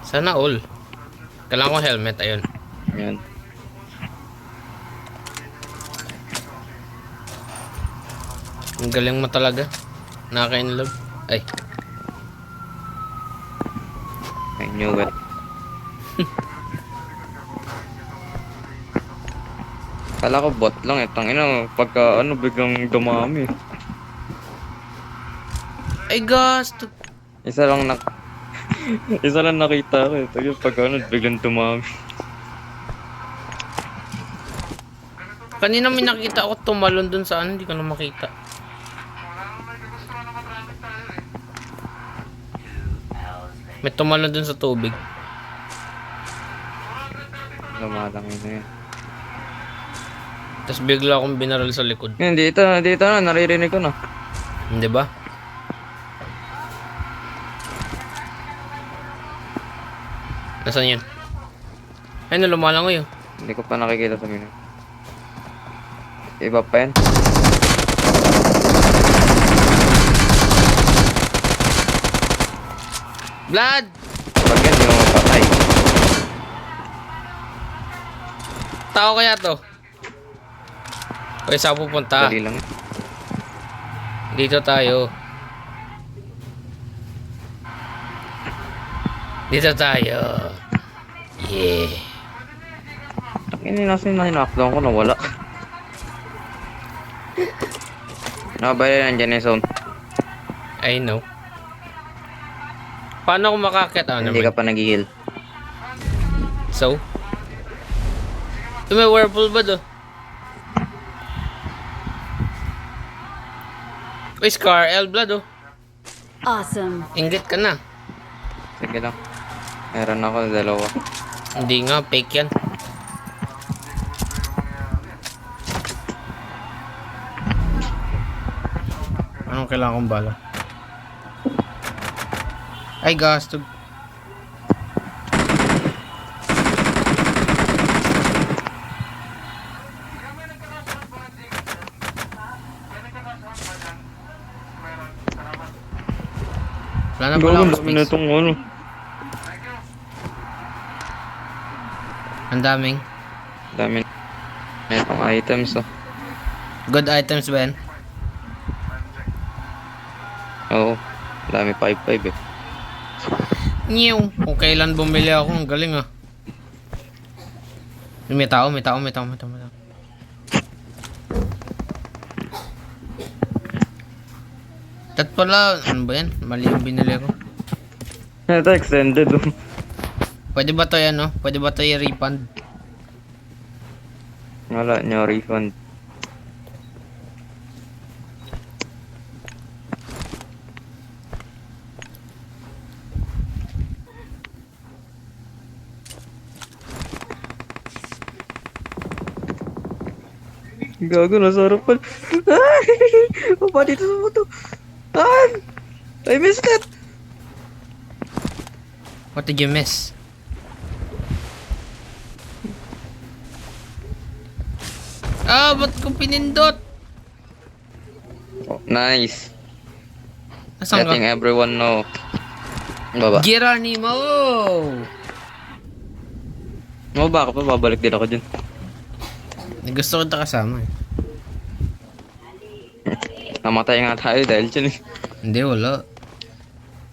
Speaker 1: Sana all. Kailangan ko helmet, ayun.
Speaker 4: Ayan.
Speaker 1: Ang galing mo talaga. Nakaka-inlove. Ay,
Speaker 4: I knew it. Kala ko bot lang eh. Tangina, pagka ano, biglang dumami.
Speaker 1: ay gasto.
Speaker 4: Isa lang nak... Isa lang nakita ko eh. Tayo pagka ano, biglang dumami.
Speaker 1: Kanina may nakita ako tumalon dun sa ano, hindi ko na makita. May tumalon dun sa tubig.
Speaker 4: Lumalang yun eh.
Speaker 1: Tapos bigla akong binaral sa likod.
Speaker 4: Yan, dito na, naririnig ko na.
Speaker 1: Hindi ba? Nasaan yun? Ay, lumalangoy yun.
Speaker 4: Hindi ko pa nakikita sa menu. Iba pa yan.
Speaker 1: Vlad!
Speaker 4: Pag yan, di mo mapatay.
Speaker 1: Tao kaya to? Okay, saan pupunta?
Speaker 4: Dali lang.
Speaker 1: Dito tayo. Dito tayo. Yeah.
Speaker 4: Ini nasa na knockdown ko, nawala. Nakabaya nandiyan yung zone.
Speaker 1: I know. Paano ako makakit? Ah,
Speaker 4: Hindi
Speaker 1: naman.
Speaker 4: ka pa nag-heal.
Speaker 1: So? May whirlpool ba do? Uy, Scar, L blood oh.
Speaker 5: Awesome.
Speaker 1: Inggit ka na.
Speaker 4: Sige lang. Meron ako dalawa.
Speaker 1: Hindi nga, fake yan. Anong kailangan kong bala? Ay, gastog. Wala na pala akong space.
Speaker 4: itong ano.
Speaker 1: Ang daming.
Speaker 4: Dami na itong items oh.
Speaker 1: Good items ba yan?
Speaker 4: Oo. Dami 5-5 eh.
Speaker 1: Nyew. Kung kailan bumili ako, ang galing ah. May tao. Tat pala, ano ba yan? Mali yung binili ko.
Speaker 4: Ito extended oh.
Speaker 1: Pwede ba to yan, no? Pwede ba to i-refund?
Speaker 4: Wala nyo refund. Gago, nasa harapan. Ay! Papa dito sa moto. Ah! I missed it!
Speaker 1: What did you miss? Ah, ba't ko pinindot?
Speaker 4: Oh, nice.
Speaker 1: Nasaan
Speaker 4: Letting
Speaker 1: ka?
Speaker 4: everyone know. Baba.
Speaker 1: Geronimo!
Speaker 4: Mababa ka pa, babalik din ako dyan.
Speaker 1: Gusto kita kasama eh.
Speaker 4: Namatay nga tayo dahil dyan eh.
Speaker 1: Hindi, wala.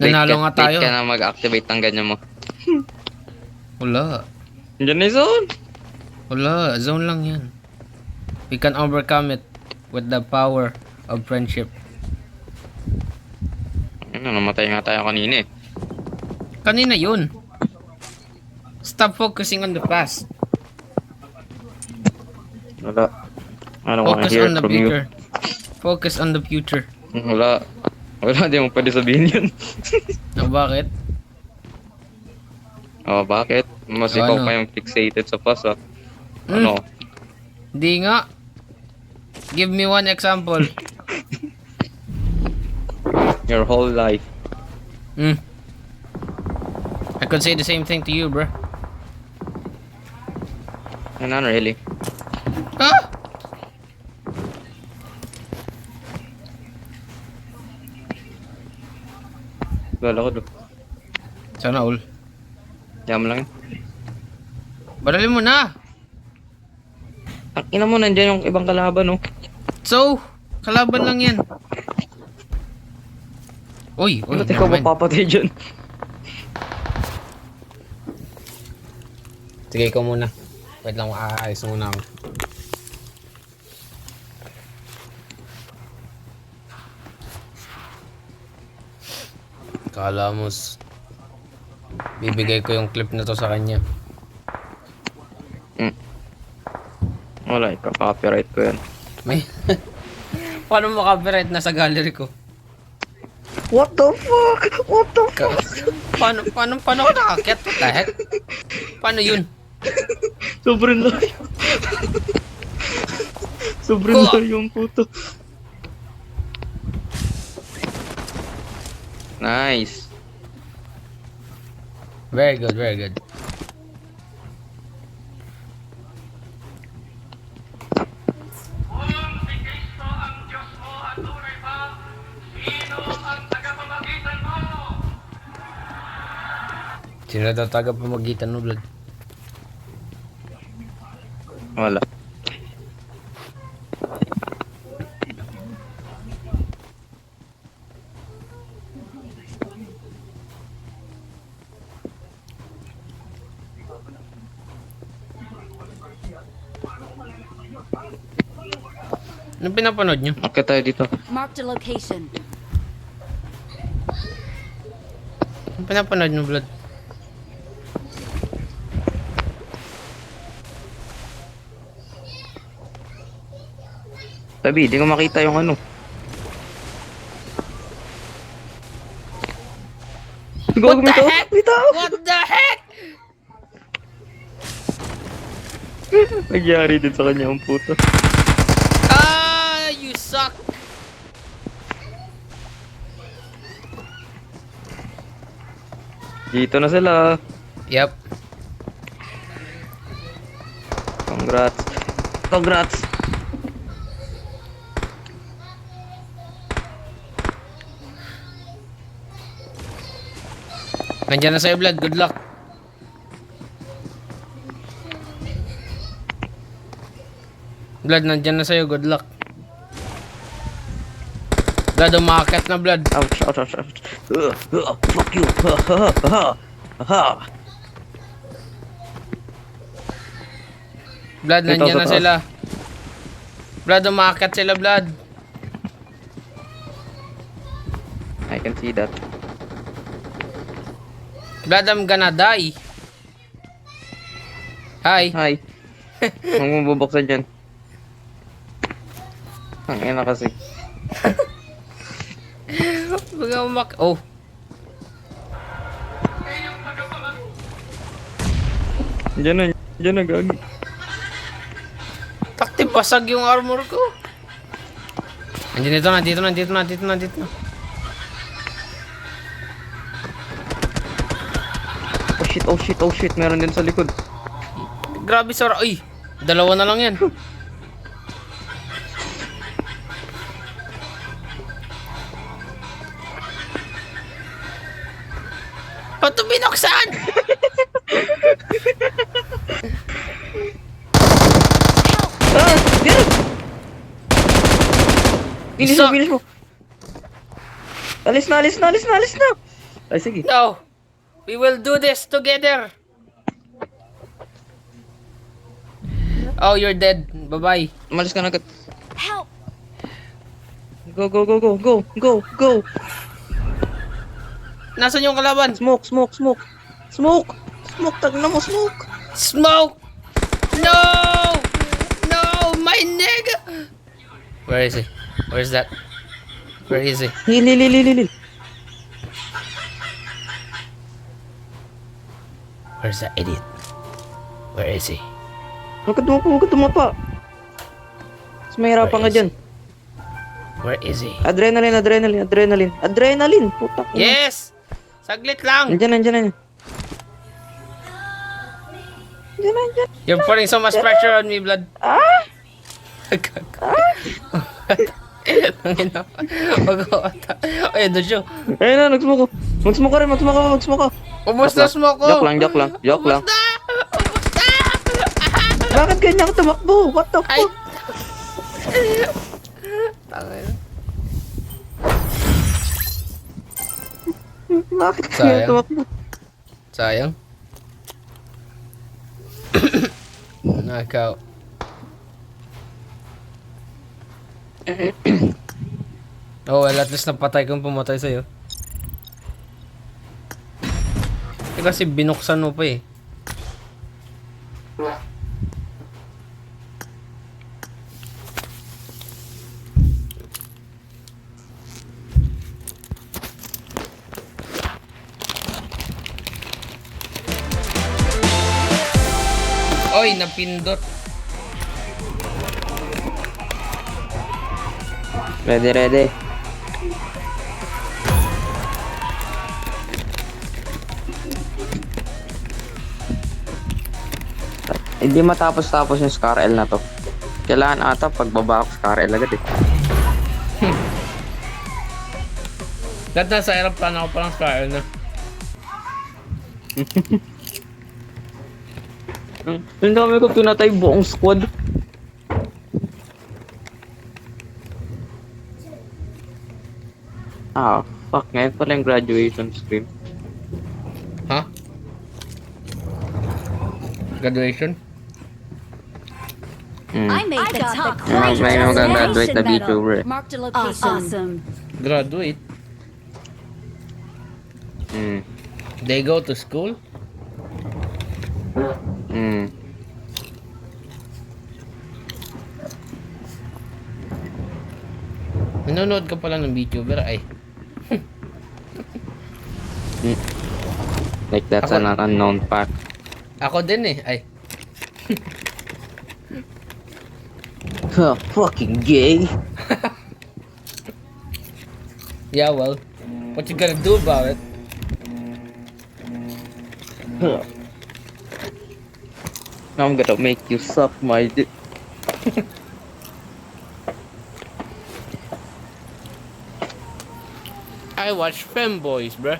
Speaker 1: Nanalo nga tayo.
Speaker 4: Wait ka na mag-activate ng ganyan mo.
Speaker 1: Wala.
Speaker 4: Diyan na yung zone.
Speaker 1: Wala. Zone lang yan. We can overcome it with the power of friendship.
Speaker 4: Ano, namatay nga tayo kanina eh.
Speaker 1: Kanina yun. Stop focusing on the past.
Speaker 4: Wala. I don't wanna
Speaker 1: Focus
Speaker 4: hear
Speaker 1: on the
Speaker 4: from you.
Speaker 1: future. Focus on the future.
Speaker 4: Wala. Wala, di mo pwede sabihin yun.
Speaker 1: Ah, bakit?
Speaker 4: Oh, bakit? Mas ikaw
Speaker 1: Ano?
Speaker 4: pa yung fixated sa past ah.
Speaker 1: Hmm.
Speaker 4: Ano?
Speaker 1: Di nga. Give me one example.
Speaker 4: Your whole life.
Speaker 1: Hmm. I could say the same thing to you, bro.
Speaker 4: Not really.
Speaker 1: Ah!
Speaker 4: Lalakad oh.
Speaker 1: Sana all.
Speaker 4: Diyan mo lang yun.
Speaker 1: Baralin mo na!
Speaker 4: Ang ina mo, nandiyan yung ibang kalaban, oh.
Speaker 1: So, kalaban lang yan. Uy,
Speaker 4: Ba't ikaw
Speaker 1: never mind.
Speaker 4: mapapatay dyan?
Speaker 1: Sige, ikaw muna. Wait lang, aayos muna ako. Kala mo, bibigay ko yung clip na to sa kanya.
Speaker 4: Wala, ika-copyright ko yan.
Speaker 1: May... Paano mo copyright na sa gallery ko?
Speaker 4: What the fuck? What the fuck?
Speaker 1: Paano ako nakakit? What the heck? Paano yun?
Speaker 4: Sobrang layo. Sobrang
Speaker 1: Ko-
Speaker 4: layo yung puto. Nice.
Speaker 1: Very good, very good. Sino daw tagapamagitan mo, Blood?
Speaker 4: Wala.
Speaker 1: Anong pinapanood nyo?
Speaker 4: Akit tayo dito.
Speaker 5: Marked a location.
Speaker 1: Anong pinapanood nyo, Blood?
Speaker 4: Sabi, di ko makita yung ano.
Speaker 1: What the heck?
Speaker 4: Bitaw!
Speaker 1: What the heck?
Speaker 4: Nagyari din sa kanya ang puto.
Speaker 1: Ah, you suck.
Speaker 4: Dito na sila.
Speaker 1: Yep.
Speaker 4: Congrats. Congrats.
Speaker 1: Nandiyan na sa'yo, Blood. Good luck. Blood, nandiyan na sa'yo. Good luck. Blood, umakit na, Blood.
Speaker 4: Ouch, ouch, ouch, ouch. Fuck you.
Speaker 1: Blood,
Speaker 4: Ito,
Speaker 1: nandiyan
Speaker 4: sa
Speaker 1: na
Speaker 4: taas.
Speaker 1: sila. Blood, umakit sila, Blood.
Speaker 4: I can see that.
Speaker 1: Blood, I'm gonna die. Hi.
Speaker 4: Hi. Huwag mo bubuksan dyan. Ang ina kasi.
Speaker 1: Baga umak... Oh.
Speaker 4: Diyan na gagi.
Speaker 1: Takti, basag yung armor ko. Nandito na.
Speaker 4: Oh shit, meron din sa likod.
Speaker 1: Grabe, Sora. Uy, dalawa na lang yan. Ba't ito binuksan?
Speaker 4: Ah! Yan! Bilis
Speaker 1: Isa.
Speaker 4: mo. Alis na. Ay, sige.
Speaker 1: No. We will do this together. Oh, you're dead. Bye-bye.
Speaker 4: Umalis ka na agad.
Speaker 5: Help!
Speaker 4: Go.
Speaker 1: Nasaan yung kalaban?
Speaker 4: Smoke. Tag na mo, smoke.
Speaker 1: Smoke! No! No! My nigga! Where is he? Where's that? Where is he?
Speaker 4: Hil.
Speaker 1: Where's that idiot? Where is he?
Speaker 4: Huwag ka tumapa. Mas mahirapan ka dyan.
Speaker 1: Where is he?
Speaker 4: Adrenaline. Putak.
Speaker 1: Yes! Saglit lang!
Speaker 4: Nandiyan.
Speaker 1: You're putting so much pressure on me, Blood.
Speaker 4: Ah!
Speaker 1: Ang ina pa. Ay, doon siya.
Speaker 4: Ayun na, nagsmoke ko. Mag-smoke ka rin, mag-smoke ka.
Speaker 1: Ubus na smoke ko!
Speaker 4: Joke lang.
Speaker 1: Ubus na!
Speaker 4: Bakit ganyan ka tumakbo? What the
Speaker 1: Ay!
Speaker 4: fuck?
Speaker 1: Tangin.
Speaker 4: Bakit ganyan
Speaker 1: Sayang.
Speaker 4: ka tumakbo?
Speaker 1: Sayang. Knockout. Oh well, at least napatay kung pumatay sa'yo. Eh, kasi binuksan mo pa eh. Oy, napindot.
Speaker 4: Ready. Hindi matapos-tapos yung Scar L na to. Kailangan ata pagbaba ako Scar L agad eh.
Speaker 1: Lahat nasa aeroplano ako parang Scar na.
Speaker 4: Ang dami ko pinatay buong squad. Ah, fuck. Ngayon pala yung graduation stream.
Speaker 1: Ha? Graduation?
Speaker 5: I made the
Speaker 3: got
Speaker 5: top
Speaker 3: the
Speaker 5: right
Speaker 4: May magagraduate na
Speaker 5: medal.
Speaker 4: VTuber.
Speaker 5: Marked a location. Awesome.
Speaker 1: Graduate? They go to school? Nanonood ka pala ng VTuber ay.
Speaker 4: Like that's an unknown fact.
Speaker 1: Ako din eh ay.
Speaker 4: Huh, fucking gay.
Speaker 1: Yeah well, what you gonna do about it?
Speaker 4: I'm gonna make you suck my dick.
Speaker 1: I watch Femboys, bruh.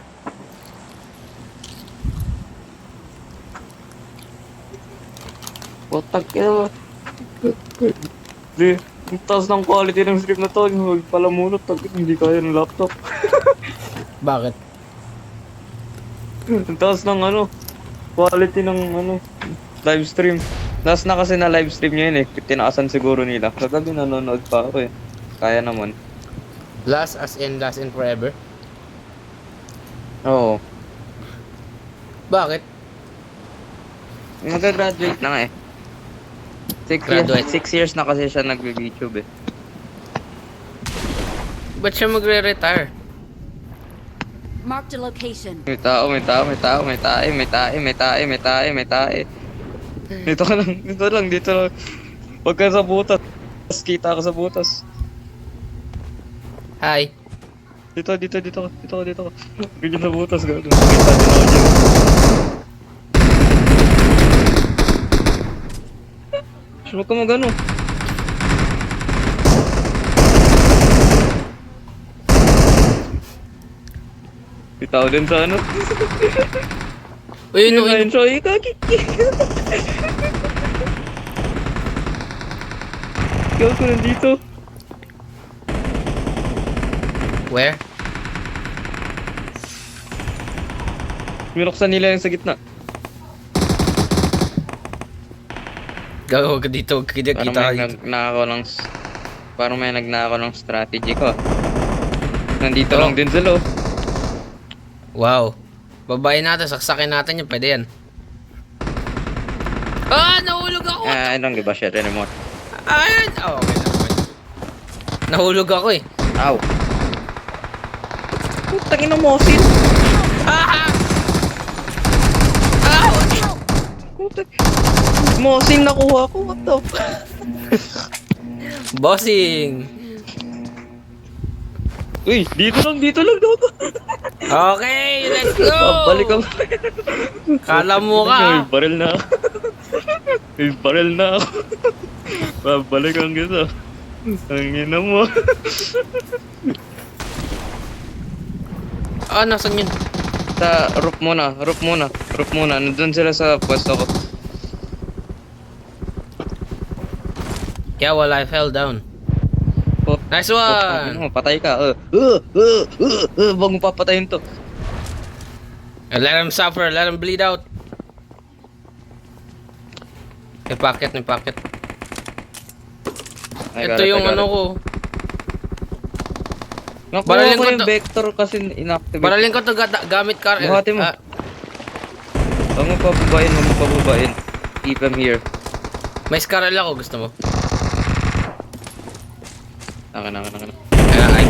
Speaker 4: Putak ina. Di, ang taas ng quality ng stream na to. Huwag pala muna, hindi kaya ng laptop.
Speaker 1: Bakit?
Speaker 4: Ang taas ng quality ng live stream. Taas na kasi na live stream nyo yun eh. Tinaasan siguro nila. Kagabi nanonood pa ako eh. Kaya naman.
Speaker 1: Last as in last and forever?
Speaker 4: Oo.
Speaker 1: Bakit?
Speaker 4: Magagraduate na nga eh. 6 years na kasi siya nag-YouTube eh.
Speaker 1: Ba't siya magre-retire?
Speaker 5: Marked a location.
Speaker 4: May tao. Dito lang. Huwag ka sa butas. Kita ka sa butas.
Speaker 1: Hi.
Speaker 4: Dito. Ganyan sa butas, gano'n. Kita din ako dyan. Huwag ka magano. May tao din sa
Speaker 1: Uy, no,
Speaker 4: Ayun, so, ikakiki. Ikaw ko nandito.
Speaker 1: Where?
Speaker 4: Minuksan nila yung sa gitna.
Speaker 1: Gagawa ka dito, huwag kita
Speaker 4: Parang
Speaker 1: kita.
Speaker 4: may nagnakaw ng... Parang may nagnakaw ng strategy ko. Nandito lang din sila.
Speaker 1: Wow. Babayin natin, saksakin natin yun, pwede yan. Ah, nahulog ako!
Speaker 4: I don't give a shit anymore.
Speaker 1: Ayun! Oh, okay na naman. Nahulog ako eh.
Speaker 4: Ow. Putang ina mo, Sin.
Speaker 1: Ah! Ah!
Speaker 4: Putang... Mosin nakuha ko, what the fuck?
Speaker 1: Bossing!
Speaker 4: Uy, dito lang daw ako.
Speaker 1: Okay, let's go!
Speaker 4: Babalik ako.
Speaker 1: Kala mo ka.
Speaker 4: May baril na ako. Babalik ang gito. Ang ina mo.
Speaker 1: Ah, nasan yun?
Speaker 4: Sa roof muna, roof muna, roof muna. Nandun sila sa pwesto ko.
Speaker 1: Yeah, well, I fell down.
Speaker 4: Oh,
Speaker 1: Nice
Speaker 4: oh,
Speaker 1: one!
Speaker 4: patay ka. Wag mo papatayin to.
Speaker 1: Let him suffer, let him bleed out. May pocket, may pocket.
Speaker 4: Ay,
Speaker 1: Ito
Speaker 4: got it,
Speaker 1: yung
Speaker 4: I got
Speaker 1: ano
Speaker 4: it.
Speaker 1: ko.
Speaker 4: Nakuha
Speaker 1: Baralin
Speaker 4: ko
Speaker 1: ko
Speaker 4: yung
Speaker 1: to.
Speaker 4: vector kasi inactivate.
Speaker 1: Baralin ko to gamit car.
Speaker 4: Buhati mo. Huwag mo pababain, huwag mo pababain. Keep him here.
Speaker 1: May scarrel ako, gusto mo?
Speaker 4: Akin.
Speaker 1: Ay,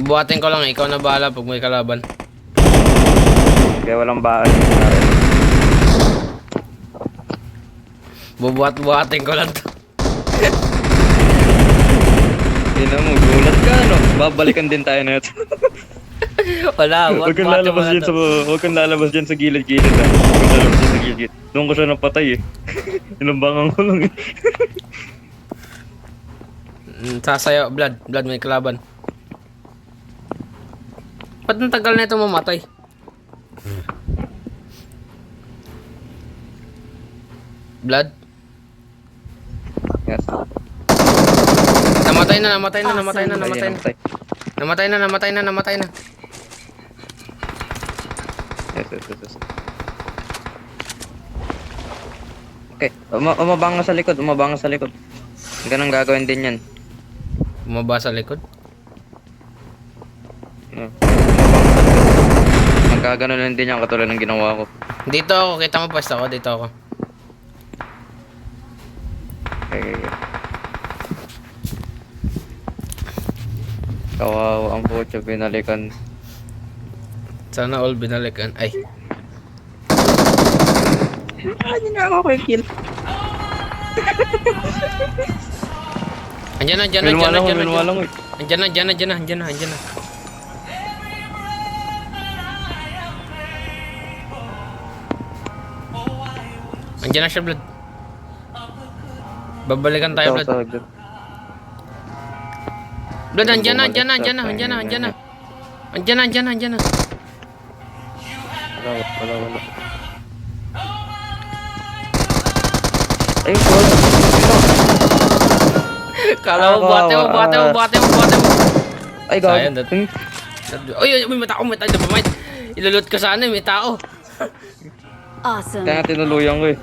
Speaker 1: buhatin ko lang, ikaw na bahala pag may kalaban.
Speaker 4: Kaya walang baal.
Speaker 1: Bubuhat-buhatin ko lang to.
Speaker 4: Ina mo, gulat ka, no? Babalikan din tayo na ito.
Speaker 1: Wala,
Speaker 4: Huwag kang
Speaker 1: buhat-buhatin mo
Speaker 4: lalabas
Speaker 1: lang
Speaker 4: dyan
Speaker 1: to.
Speaker 4: huwag kang lalabas dyan sa gilid-gilid, ha? Huwag kang lalabas dyan sa gilid-gilid. Doon ko siya napatay, eh. Inambangan ko lang, eh.
Speaker 1: Sasayaw, blood, may kalaban. Ba't ang tagal na ito mamatay? Blood?
Speaker 4: Yes.
Speaker 1: Namatay na.
Speaker 4: Namatay.
Speaker 1: Namatay na.
Speaker 4: Yes. Okay, umabang ka sa likod. Ganun gagawin din yan.
Speaker 1: Bumaba sa likod.
Speaker 4: No. Magkaganon lang din yan katulad ng ginawa ko.
Speaker 1: Dito ako, kita mo pwesto ako, dito ako.
Speaker 4: Okay. Kawawa ang puto, binalikan.
Speaker 1: Sana all binalikan. Ay,
Speaker 4: Hindi na ako kill.
Speaker 1: andyan na.
Speaker 4: Minuwalang ko.
Speaker 1: Andyan na. Andyan na siya, blood. Babalikan tayo, blood. Blood, andyan na.
Speaker 4: Wala. Ay, God.
Speaker 1: Kala mo, buhate mo.
Speaker 4: Ay, God.
Speaker 1: Sayang, Uy, may tao, napamay. Ilulot ka sana, may tao.
Speaker 5: Awesome.
Speaker 4: Kaya nga tinuluyan ko, eh.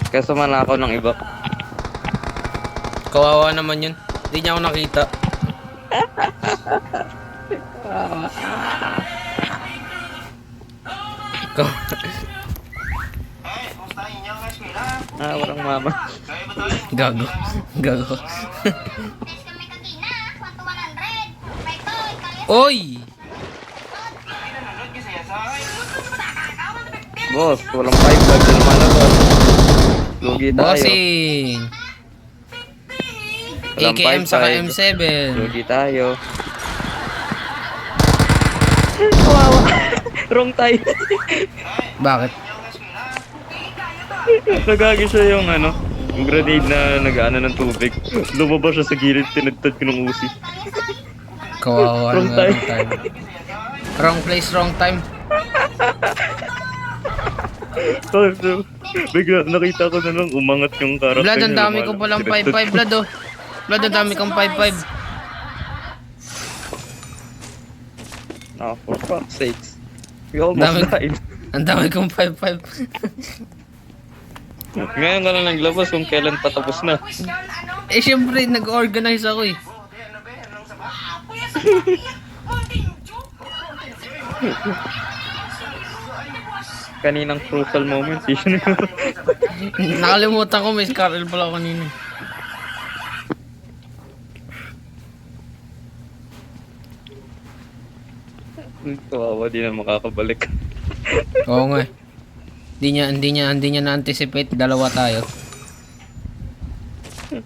Speaker 4: Kaya sumanakaw ng iba.
Speaker 1: Kawawa naman yun. Hindi niya ako nakita.
Speaker 4: Walang mama.
Speaker 1: Gago. Oy!
Speaker 4: Boss, walang 5 bag na lumalabas. Lugi tayo.
Speaker 1: Bossing!
Speaker 4: Walang
Speaker 1: AKM saka
Speaker 4: 5-5.
Speaker 1: M7.
Speaker 4: Lugi tayo. Kawawa. Wrong time.
Speaker 1: Bakit?
Speaker 4: Nagagi siya yung yung grenade na nag-ano ng tubig. Lumabas siya sa gilid, tinagtad ko ng usi.
Speaker 1: Kawawa
Speaker 4: Wrong
Speaker 1: naman,
Speaker 4: time.
Speaker 1: wrong time. Wrong place, wrong time.
Speaker 4: So, bigla nakita ko na lang umangat yung karakter
Speaker 1: Blood, ang
Speaker 4: niya,
Speaker 1: dami ko
Speaker 4: lumalang.
Speaker 1: palang 5-5, blood oh. Blood, ang dami kong 5-5.
Speaker 4: For fuck's sakes. We almost
Speaker 1: Dami-
Speaker 4: died.
Speaker 1: Ang dami kong 5-5.
Speaker 4: Ngayon ka na naglabas kung kailan patapos na.
Speaker 1: Eh, syempre, nag-organize ako eh.
Speaker 4: Kaninang crucial moment, yun.
Speaker 1: Nakalimutan ko, may scarrel pala ako kanina.
Speaker 4: Kawawa, di na makakabalik.
Speaker 1: Oo nga eh. Hindi niya na-anticipate, dalawa tayo.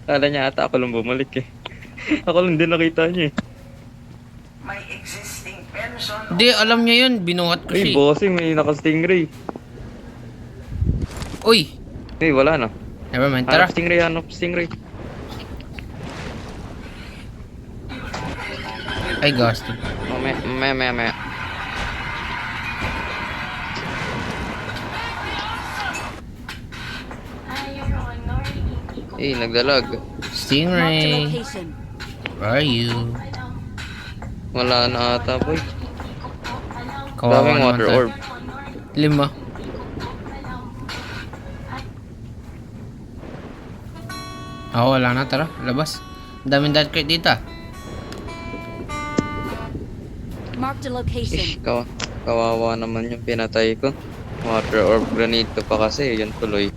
Speaker 4: Kala niya ata ako lang bumalik eh. Ako lang din nakita niya eh.
Speaker 1: Hindi, alam niya yun, binuhat ko
Speaker 4: Uy,
Speaker 1: siya.
Speaker 4: bossing, may naka-stingray.
Speaker 1: Uy!
Speaker 4: Uy, wala na.
Speaker 1: Never mind, tara.
Speaker 4: Hanap stingray.
Speaker 1: Ay, gasto.
Speaker 4: Mamaya. Eh, nagdalag.
Speaker 5: Marked a
Speaker 1: Stingray.
Speaker 5: location.
Speaker 1: Where are you?
Speaker 4: Wala na ata, boy.
Speaker 1: Kawawa
Speaker 4: Daming
Speaker 1: naman
Speaker 4: water
Speaker 1: tayo.
Speaker 4: orb.
Speaker 1: 5. Ako, wala na. Tara, labas. Ang daming dot crate dito.
Speaker 5: Marked a
Speaker 4: Ish,
Speaker 5: location.
Speaker 4: kawawa naman yung pinatay ko. Water orb grenade ko pa kasi, yun tuloy.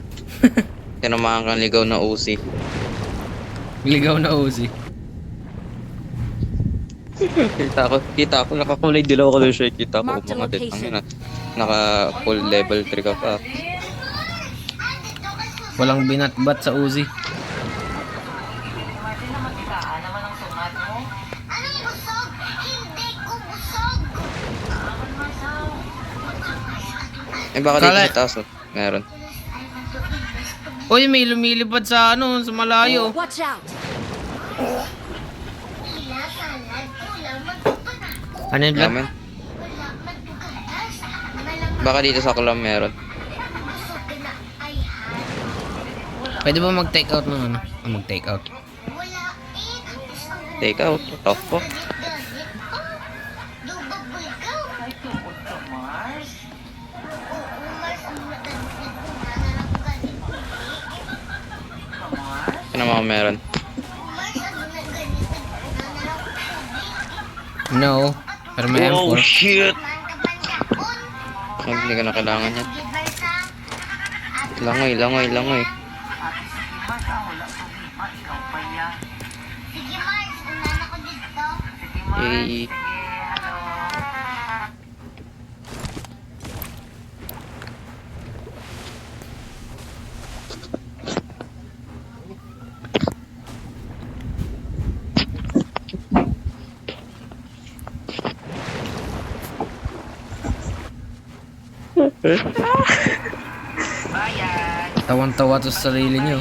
Speaker 4: Tinamaan kang ligaw na Uzi.
Speaker 1: Ligaw na Uzi.
Speaker 4: Kita ko, nakakulay dilaw ko doon siya. Kita ko,
Speaker 5: Mark the
Speaker 4: umangat.
Speaker 5: location.
Speaker 4: Naka full level 3 ka pa.
Speaker 1: Walang binatbat sa Uzi.
Speaker 4: Eh baka dito
Speaker 1: Kala-
Speaker 4: sa taas, oh. Meron.
Speaker 1: Uy, may lumilipad sa sa malayo.
Speaker 5: Watch out!
Speaker 1: Ano yung black?
Speaker 4: Naman. Baka dito sa kulam meron.
Speaker 1: Pwede ba mag-take out ng mag-take out.
Speaker 4: Take out. What the fuck? Ano mga meron?
Speaker 1: No. Pero may M4.
Speaker 4: Shit! Hindi ko na kailangan yan. Langoy. Eh,
Speaker 1: Tawan-tawa to sa sarili niyo.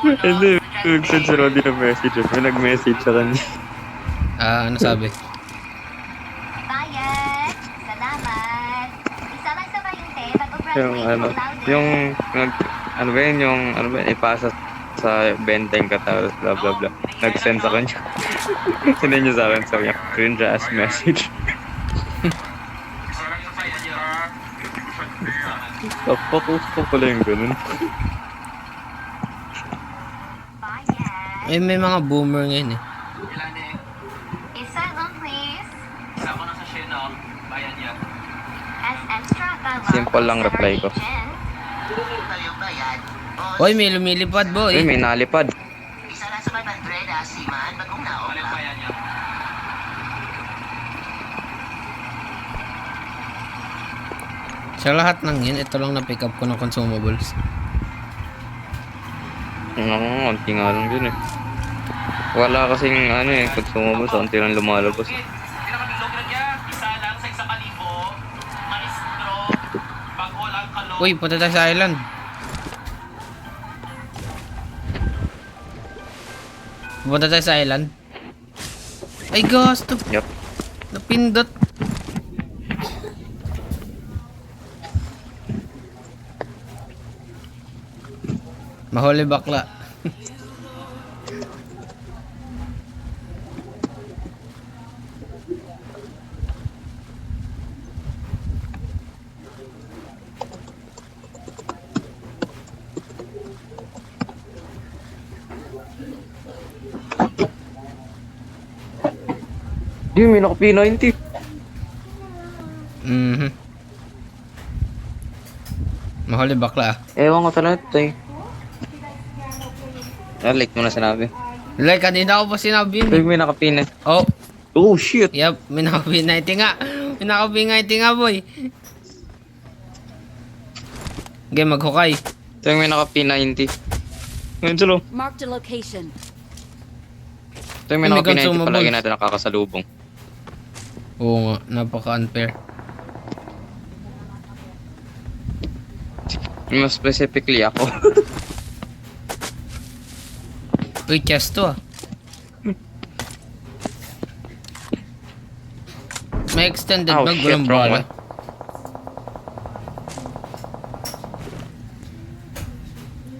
Speaker 4: Hindi, nag-send si Roddy ng message. May nag-message sa kanya.
Speaker 1: Ano sabi?
Speaker 6: Bayad! Salamat! Isa lang sa bayute,
Speaker 4: Ano ba yun, ipasa sa benteng ka tapos blah blah blah. Nag-send sa kanya. Sinend niya sa akin, sabi niya, cringe ass message. Tapos pala yung ganun.
Speaker 1: May mga boomer ngayon eh.
Speaker 6: Isa lang, please. Isa ko na sa Shino. Bayan niya. As extra tawag.
Speaker 4: Simple lang reply ko.
Speaker 1: Uy, may lumilipad boy.
Speaker 4: Uy, may nalipad.
Speaker 6: Isa lang sa 500, Siman. Bagong naong na. Bayan niya.
Speaker 1: Sa lahat ng yun, ito lang na pick up ko ng consumables.
Speaker 4: Konti nga lang din eh. Wala kasing consumables, konti lang lumalabas.
Speaker 7: Hindi naman ilog na niya. Isa lang sa 1,000. Maestro. Bago lang kalog.
Speaker 1: Uy, punta tayo sa island. Punta tayo sa island. Ay, gasto.
Speaker 4: Yup.
Speaker 1: Napindot. Mahuli bakla.
Speaker 4: Di, may naka-P90.
Speaker 1: Mhm. Mahuli bakla.
Speaker 4: Ewan ko talaga ito eh. Like mo na sinabi.
Speaker 1: Like, kanina ko pa sinabi yun.
Speaker 4: Pag may naka-P90.
Speaker 1: Oh,
Speaker 4: Oh shit!
Speaker 1: yep, may naka-P90 nga. May naka-P90 nga, boy. Game, maghukay.
Speaker 4: Ito yung may naka-P90. Ngayon silo.
Speaker 5: Marked a location.
Speaker 4: Ito yung may
Speaker 1: May
Speaker 4: naka-P90
Speaker 1: consumables.
Speaker 4: palagi natin nakakasalubong.
Speaker 1: Oo nga, napaka-unfair.
Speaker 4: Mas specifically ako.
Speaker 1: Uy, chest to ah. May extended
Speaker 4: Oh,
Speaker 1: mag,
Speaker 4: shit,
Speaker 1: walang
Speaker 4: wrong
Speaker 1: bala.
Speaker 4: one.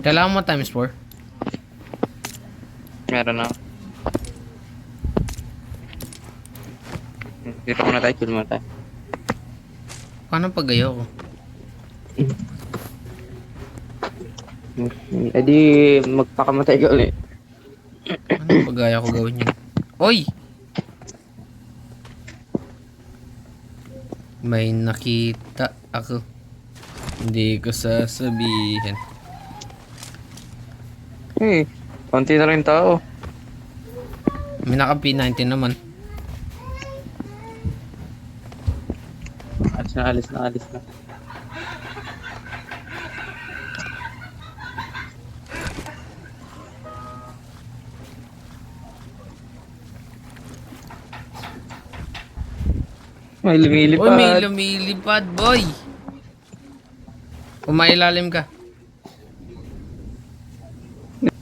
Speaker 1: Kailangan mo times 4.
Speaker 4: Meron na. Dito muna tayo, kill muna tayo.
Speaker 1: Paano pag ayaw ko?
Speaker 4: Eh di, magpakamatay ka ulit.
Speaker 1: Ano pag ayaw ko gawin yun? Oy! May nakita ako. Hindi ko sasabihin.
Speaker 4: Eh, konti na rin tao.
Speaker 1: May naka P90 naman.
Speaker 4: Alis na. May lumilipad.
Speaker 1: Uy, may lumilipad, boy! Umailalim ka.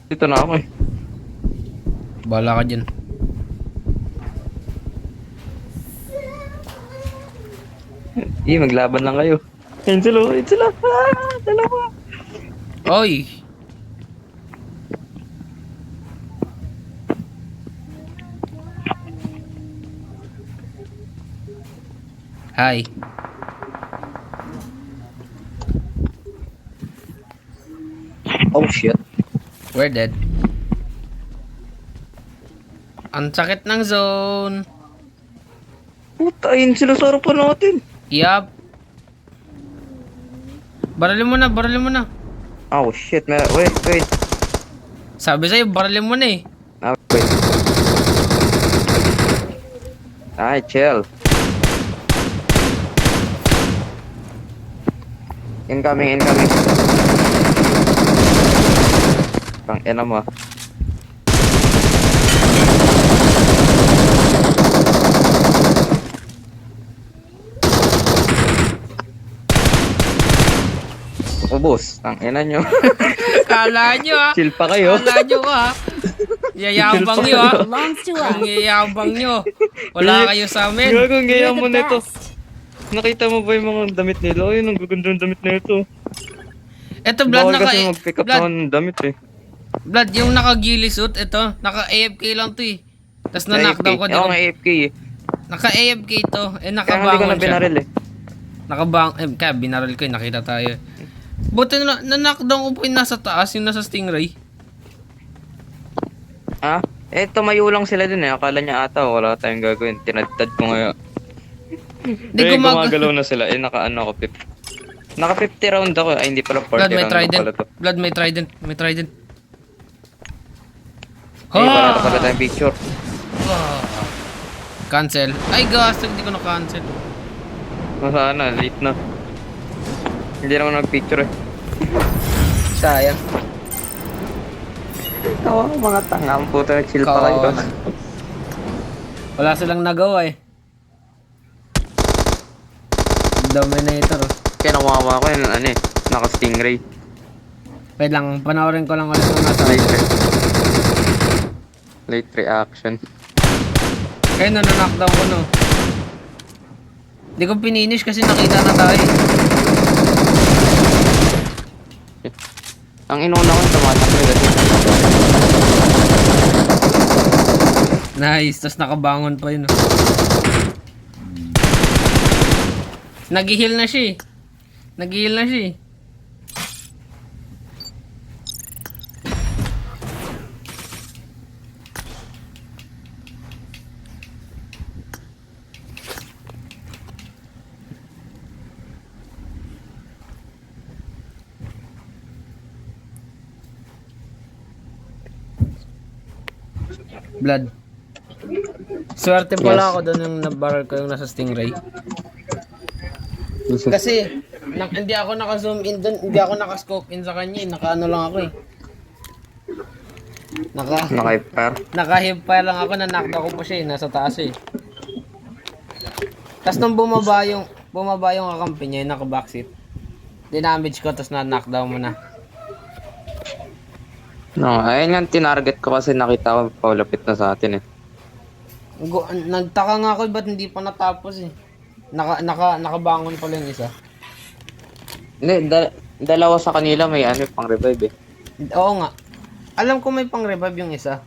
Speaker 4: Dito na ako eh.
Speaker 1: Bala ka dyan.
Speaker 4: Maglaban lang kayo. Ayun sila. Dalawa.
Speaker 1: Oy! Hi.
Speaker 4: Oh shit.
Speaker 1: We're dead. Ang sakit ng zone.
Speaker 4: Puta, ayun sila sa harapan natin.
Speaker 1: Yup. Baralin mo na.
Speaker 4: Oh shit, wait.
Speaker 1: Sabi sa'yo, baralin mo na eh.
Speaker 4: Wait. Ay, chill. Incoming. Pang ina mo. Ubus, tang ina nyo.
Speaker 1: Kala nyo ha.
Speaker 4: Chill pa kayo.
Speaker 1: Kala nyo ha. Yayabang nyo ha.
Speaker 5: Belongs to
Speaker 1: Ang
Speaker 5: us.
Speaker 1: yayabang nyo. Wala kayo sa amin.
Speaker 4: Gago, ang gaya
Speaker 5: You're
Speaker 4: mo
Speaker 5: the
Speaker 4: nito.
Speaker 5: best.
Speaker 4: Nakita mo ba yung mga damit nila? Ay, ang gaganda ng damit nito.
Speaker 1: Eto, Blood,
Speaker 4: Bawal kasi mag-pick up
Speaker 1: Blood,
Speaker 4: ng damit eh.
Speaker 1: Blood, yung naka-ghillie suit, ito, naka-AFK lang to eh. Tapos na-knockdown ko, di
Speaker 4: Ako
Speaker 1: ko,
Speaker 4: nga AFK eh.
Speaker 1: naka-AFK to,
Speaker 4: Kaya
Speaker 1: eh
Speaker 4: nga hindi ko
Speaker 1: nakabangon
Speaker 4: na
Speaker 1: siya.
Speaker 4: binaril eh.
Speaker 1: Kaya binaril ko eh, nakita tayo. Buti na-knockdown ko po yung nasa taas, yung nasa Stingray.
Speaker 4: Ah? Eh, tumayo lang sila dun eh. Akala niya ata wala tayong gagawin. Tinadtad ko ngayon.
Speaker 1: Di
Speaker 4: Eh,
Speaker 1: ko
Speaker 4: gumagalaw na sila. Eh, naka-ano ako, Naka 50 round ako. Ay, hindi pala 40
Speaker 1: Blood, may
Speaker 4: round
Speaker 1: trident.
Speaker 4: pala to.
Speaker 1: Blood, may trident.
Speaker 4: Eh, wala na pala tayong picture.
Speaker 1: Cancel. Ay, gas, hindi ko na-cancel.
Speaker 4: Sana, late na. Hindi naman nag-picture eh. Sayang. Tawa ko mga tanga. Ang puta, chill pa kayo.
Speaker 1: Wala silang nagawa eh. Dominator.
Speaker 4: Kaya nawawa ko yun, ano eh. Naka-stingray.
Speaker 1: Wait lang, panoorin ko lang ulit yung nasa.
Speaker 4: Late reaction.
Speaker 1: Kaya na-knockdown ko no. Hindi ko pininish kasi nakita na tayo.
Speaker 4: Ang inuna ko yung tumatakbo kasi.
Speaker 1: Nice, tas nakabangon pa yun. Nag-heal na siya eh. Blood. Swerte pala ako doon yung nabarrel ko yung nasa Stingray. Kasi hindi ako naka-zoom in doon, hindi ako naka-scope in sa kanya, naka-ano lang ako eh.
Speaker 4: Naka-fire.
Speaker 1: Naka-hipfire lang ako, na-knockdown ko pa siya eh, nasa taas eh. Tapos nung bumaba yung kakampi niya, yung naka-backseat. Dinamage ko, tapos na-knockdown mo na.
Speaker 4: No, ayun nga tinarget ko kasi nakita ko paulapit na sa atin eh.
Speaker 1: Nagtaka nga ako, ba't hindi pa natapos eh. Nakabangon pala yung isa.
Speaker 4: Hindi, dalawa sa kanila may ano, pang revive eh.
Speaker 1: Oo nga. Alam ko may pang revive yung isa.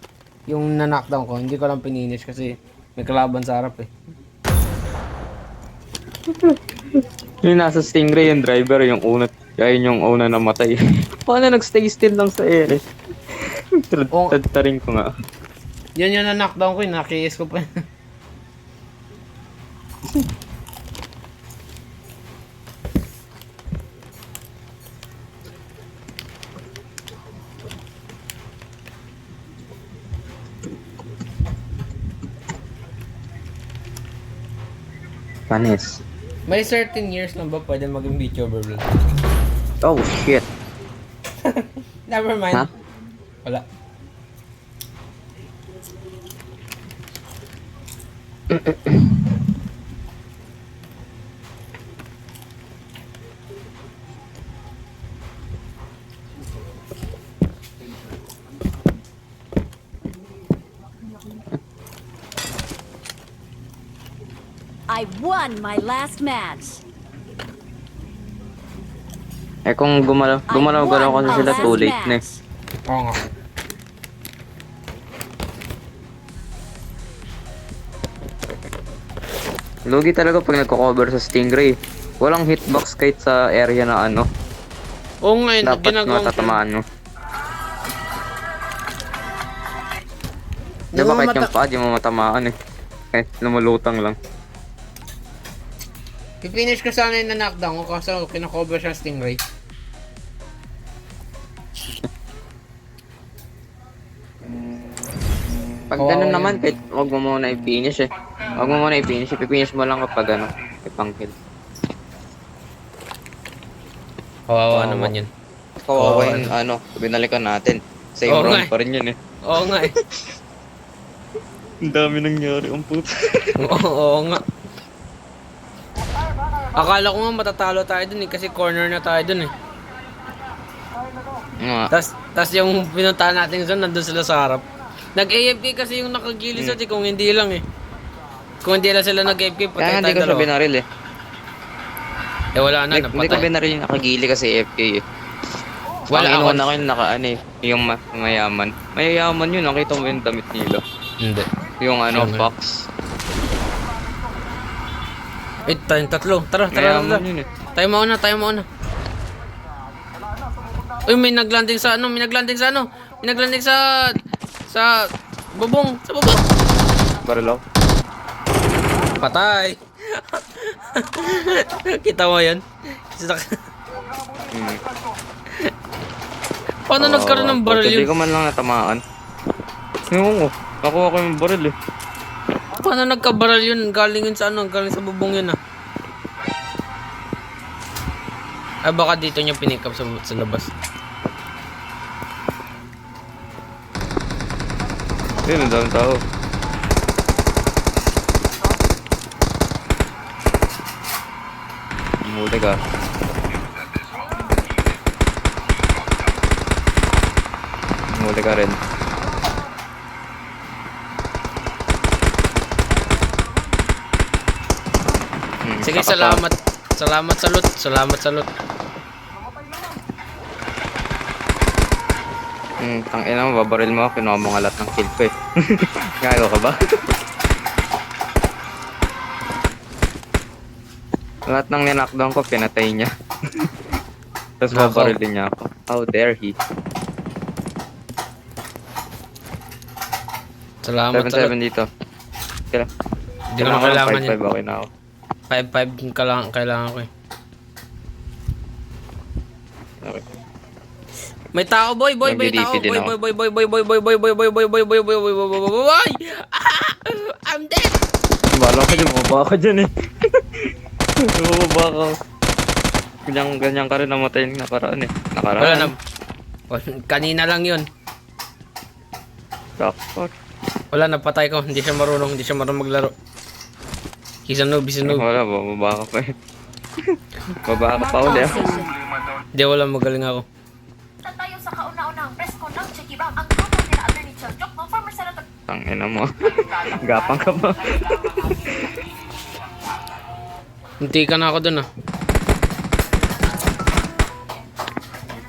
Speaker 1: Yung na-knockdown ko. Hindi ko lang pininish kasi may kalaban sa harap eh.
Speaker 4: Yung nasa Stingray yung driver, yung una. Kaya yun yung una namatay. Paano nag-stay still lang sa ere?
Speaker 1: Oo.
Speaker 4: Tadtarin ko nga.
Speaker 1: Yan yung na-knockdown ko eh. Naki-is ko pa.
Speaker 4: Panis.
Speaker 1: May certain years lang ba pwede maging VTuber vlog?
Speaker 4: Oh shit.
Speaker 1: Never mind.
Speaker 4: Ha?
Speaker 1: Wala.
Speaker 5: I won my last match.
Speaker 4: Eh kung gumalaw-galaw kasi sila too late na eh.
Speaker 1: Oo nga.
Speaker 4: Lugi talaga pag nagko-cover sa Stingray. Walang hitbox kahit sa area na ano.
Speaker 1: Oo nga yun.
Speaker 4: Dapat
Speaker 1: Ginagawa ko.
Speaker 4: matatamaan mo. Diba kahit yung paa, di mo matamaan eh. Eh, lumulutang lang.
Speaker 1: Pipinish ko sana yung na-knockdown ko kasi kinakover siya Stingray.
Speaker 4: Pag
Speaker 1: Oo,
Speaker 4: ganun
Speaker 1: yun.
Speaker 4: naman, kahit huwag mo muna i-finish eh. Huwag mo muna i-finish, ipipinish mo lang kapag ano, ipang-kill.
Speaker 1: Kawawa
Speaker 4: Oo.
Speaker 1: naman yun.
Speaker 4: Kawawa
Speaker 1: Oo,
Speaker 4: yung ano, binalikan natin. Same
Speaker 1: Oo nga
Speaker 4: round
Speaker 1: eh.
Speaker 4: pa rin yun eh.
Speaker 1: Oo nga eh.
Speaker 4: Ang dami nangyari, ang puto.
Speaker 1: Oo nga. Akala ko nga matatalo tayo dun eh kasi corner na tayo dun eh.
Speaker 4: Nga.
Speaker 1: Tas yung pinuntahan natin zone nandun sila sa harap. Nag-AFK kasi yung nakagilis at kung hindi lang eh. Kung hindi lang sila nag-AFK,
Speaker 4: Kaya
Speaker 1: patay
Speaker 4: nga hindi
Speaker 1: tayo
Speaker 4: ko siya
Speaker 1: dalawa.
Speaker 4: binaril eh.
Speaker 1: Eh wala na,
Speaker 4: Hindi ko
Speaker 1: napatay.
Speaker 4: binaril yung nakagili kasi AFK eh.
Speaker 1: Wala
Speaker 4: Ang
Speaker 1: ako.
Speaker 4: inuuna ko yung naka ano eh, yung mayaman. Mayayaman yun, nakita mo yung damit nila.
Speaker 1: Hindi.
Speaker 4: Yung ano,
Speaker 1: Yung-
Speaker 4: box.
Speaker 1: Wait, tayong tatlo. Tara.
Speaker 4: Mayaman yun eh.
Speaker 1: Tayo mauna. Uy, may naglanding sa ano. May naglanding sa bubong.
Speaker 4: Baril ako.
Speaker 1: Patay. Kita mo yan?
Speaker 4: Hmm.
Speaker 1: Paano nagkaroon ng baril
Speaker 4: Hindi
Speaker 1: yun?
Speaker 4: ko man lang natamaan. Oo, nakuha ko yung baril eh.
Speaker 1: Paano nagkabaril yun? Galing yun sa ano? Galing sa bubong yun ah. Ah, baka dito niya pinick up sa labas.
Speaker 4: Yun, ang daming tao. Muli ka. Muli ka rin.
Speaker 1: Sige,
Speaker 4: saka
Speaker 1: salamat. Salamat sa loot.
Speaker 4: Tangina mo, babaril mo ako, kinuha mo nga lahat ng kill ko eh. Gago ka ba? Lahat ng ninakdown ko, pinatay niya. Tapos
Speaker 1: Nako.
Speaker 4: babaril din niya ako. How dare he?
Speaker 1: Salamat sa
Speaker 4: 7-7
Speaker 1: loot.
Speaker 4: dito. Kaya,
Speaker 1: Hindi ko na kailangan yan.
Speaker 4: 5-5 okay na ako.
Speaker 1: 5-5 kailangan ko eh.
Speaker 4: Okay.
Speaker 1: May tao, boy. May tao.
Speaker 4: Nag-DP din ako.
Speaker 1: Boy. I'm dead.
Speaker 4: Bala ka dyan, bumaba ka dyan eh. Bumaba ka. Ganyan ka rin namatay yung nakaraan eh.
Speaker 1: Wala na.
Speaker 4: Nakaraan.
Speaker 1: Kanina lang yun.
Speaker 4: Jackpot.
Speaker 1: Wala, napatay ko. Hindi siya marunong maglaro. He's a noob.
Speaker 4: Wala, bumaba ka pa eh. Baba ka pa ulit ah.
Speaker 5: Awesome.
Speaker 1: Hindi, wala, magaling ako.
Speaker 6: Tayo sa kauna-unahang press con ng Chekibang ang grupo nila Attorney Chonjok ng former Senator
Speaker 4: Tangina mo. Gapang ka ba?
Speaker 1: Hindi ka na ako dun ah.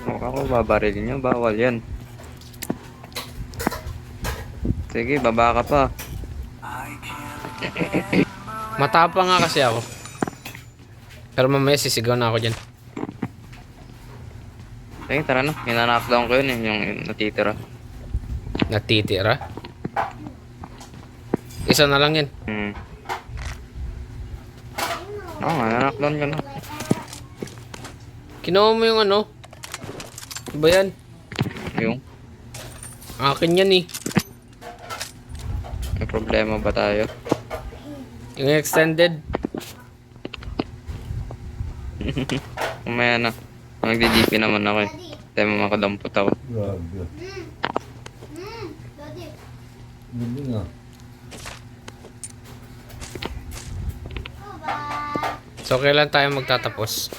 Speaker 4: Huwag ako babarilin niyo, bawal yan. Sige, baba ka pa.
Speaker 1: Matapang nga kasi ako. Pero mamaya sisigaw na ako dyan.
Speaker 4: Sige, tara na. Hinanakdown ko yun eh, yung natitira.
Speaker 1: Natitira. Isa na lang yan.
Speaker 4: Oo nga, nanakdown ka na.
Speaker 1: Kinuha mo yung ano? Ano ba yan?
Speaker 4: Yung,
Speaker 1: Akin yan eh.
Speaker 4: may problema ba tayo?
Speaker 1: Yung extended.
Speaker 4: Umaya na. Magdi-DP naman ako eh. Tayo mo makadampot ako.
Speaker 2: Grabe. Hindi nga.
Speaker 1: So kailan tayo magtatapos?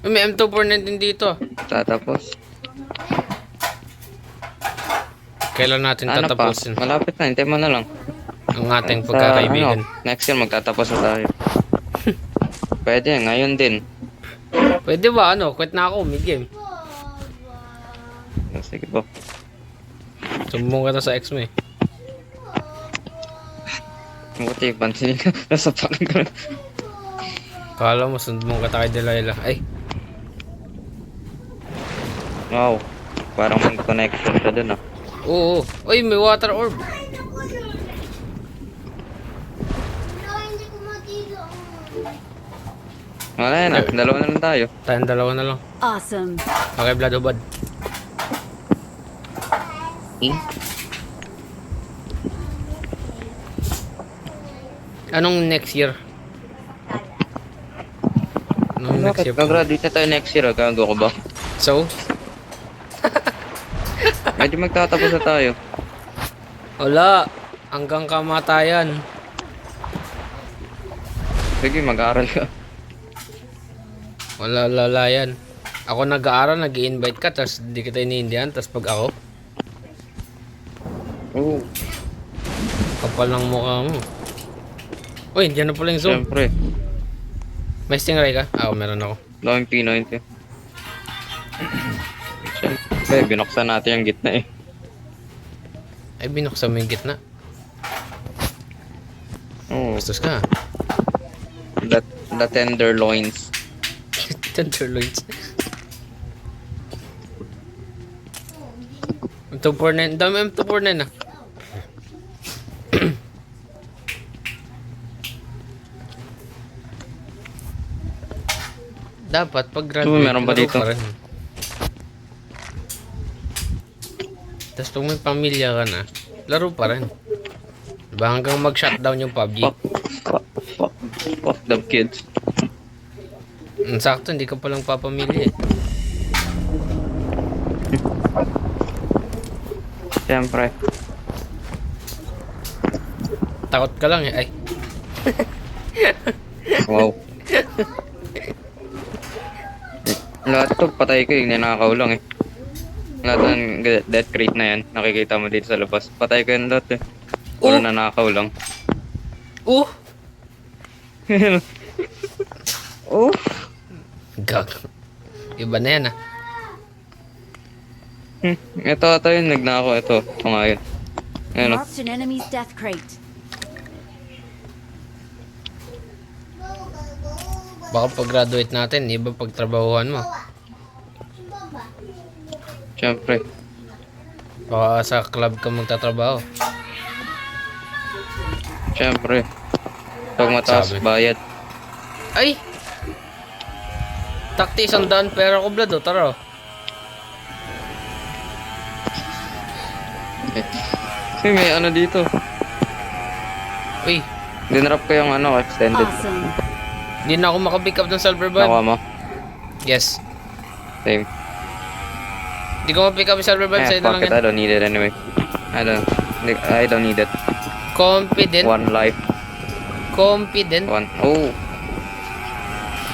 Speaker 1: May M249 din dito.
Speaker 4: Tatapos.
Speaker 1: Kailan natin
Speaker 4: Ano pa?
Speaker 1: tatapusin
Speaker 4: Malapit na. Hintay mo na lang.
Speaker 1: ang ating
Speaker 4: Sa,
Speaker 1: pagkakaibigan?
Speaker 4: next year magtatapos na tayo. Pwede, ngayon din.
Speaker 1: Pwede ba ano? Quit na ako mid-game.
Speaker 4: Sige po.
Speaker 1: Sumbong ka na sa ex mo eh.
Speaker 4: Buti, pansinin ka. Nasa pakin ko.
Speaker 1: Kala mo sumbong ka kay Delilah. Ay,
Speaker 4: Wow. Parang may connection ka dun ah.
Speaker 1: oo. Uy, may water orb.
Speaker 4: Wala yan ah. Dalawa na lang tayo.
Speaker 1: Tayong dalawa na lang.
Speaker 5: Awesome.
Speaker 1: Okay, Blood Hubad. Anong next year? Anong next year?
Speaker 4: Nag-graduate na tayo next year ah. Gago ko ba?
Speaker 1: So,
Speaker 4: Medyo magtatapos na tayo.
Speaker 1: wala. Hanggang kamatayan.
Speaker 4: Sige, mag-aaral ka.
Speaker 1: Wala yan. Ako nag-aaral, nag-i-invite ka, tapos hindi kita iniindihan, tapos pag ako,
Speaker 4: Oo.
Speaker 1: kapal ng mukha mo. Uy, dyan na pala yung zone.
Speaker 4: Siyempre.
Speaker 1: May stingray ka? Ah, meron ako.
Speaker 4: Daming Pinoy ito. Siyempre, binuksan natin yung gitna eh.
Speaker 1: Ay, binuksan mo yung gitna.
Speaker 4: Oo.
Speaker 1: Bastos ka.
Speaker 4: The tenderloins.
Speaker 1: Tenderloins. M249. Dami M249 ah. Dapat pag graduate,
Speaker 4: Meron ba
Speaker 1: laro
Speaker 4: dito?
Speaker 1: pa rin. Tapos pag may pamilya ka na, laro pa rin. Diba hanggang mag-shutdown yung PUBG?
Speaker 4: Fuck them kids.
Speaker 1: Sakto, hindi ka palang papamilya eh.
Speaker 4: Siyempre.
Speaker 1: Takot ka lang eh. Ay.
Speaker 4: Wow. Lahat to patay ko yung ninakaw lang eh. Lahat ng death crate na yan, nakikita mo dito sa labas. Patay ko yung lahat eh. Puro
Speaker 1: Oh!
Speaker 4: nanakaw lang.
Speaker 1: Oh!
Speaker 4: Oh!
Speaker 1: Gag. Iba na yan ah.
Speaker 4: Ito yung nagnakaw. Ito nga yun. Ayan o.
Speaker 5: Marked an enemy's death crate.
Speaker 1: Baka pag-graduate natin, iba pagtrabahuhan mo.
Speaker 4: Siyempre.
Speaker 1: Baka sa club ka magtatrabaho.
Speaker 4: Siyempre. Pag mataas,
Speaker 1: Sabi.
Speaker 4: bayad.
Speaker 1: Ay! Takti, 100 pera ko, Blood, oh. Tara.
Speaker 4: Kasi may ano dito.
Speaker 1: Uy,
Speaker 4: Dinrap ko yung ano, extended.
Speaker 5: Awesome.
Speaker 1: hindi na ako makapick up ng silver bud.
Speaker 4: Nakuha mo?
Speaker 1: Yes.
Speaker 4: Same.
Speaker 1: Hindi ko ma-pick up yung silver bud. Sa'yo na
Speaker 4: Fuck
Speaker 1: lang
Speaker 4: it,
Speaker 1: yan.
Speaker 4: I don't need it anyway. I don't need it.
Speaker 1: Confident.
Speaker 4: One life.
Speaker 1: Confident.
Speaker 4: One. Oh.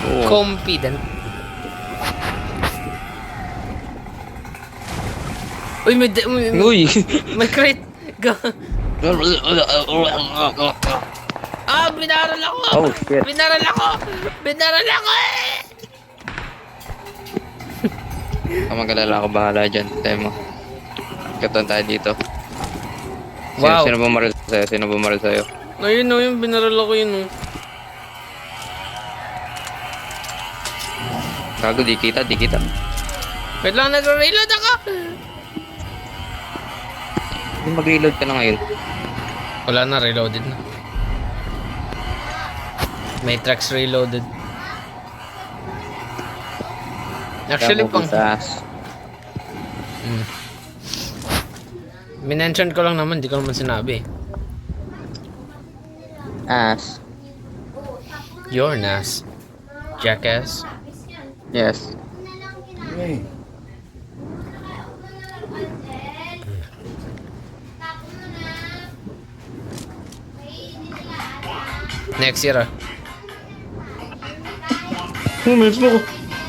Speaker 4: Oh.
Speaker 1: Confident. Uy,
Speaker 4: Uy!
Speaker 1: may crate. Go. Ah, Binaral ako!
Speaker 4: Oh, shit.
Speaker 1: Binaral ako! Binaral ako eh!
Speaker 4: Magalala ako, bahala dyan. Tayo mo. Katuan tayo dito.
Speaker 1: Wow.
Speaker 4: Sino bumaril sa'yo? Sino bumaril sa'yo?
Speaker 1: Ayun o, yung binaral ako yun o.
Speaker 4: Gago, di kita.
Speaker 1: Wait lang, nagre-reload ako!
Speaker 4: Hindi mag-reload ka na ngayon.
Speaker 1: Wala na, reloaded na. Matrix reloaded. Actually,
Speaker 4: Gago,
Speaker 1: pang...
Speaker 4: butas.
Speaker 1: Minention ko lang naman, di ko naman sinabi.
Speaker 4: Ass.
Speaker 1: Your nas. Jackass.
Speaker 4: Yes.
Speaker 2: Hey.
Speaker 1: Next year ah.
Speaker 4: Minutes mo ko.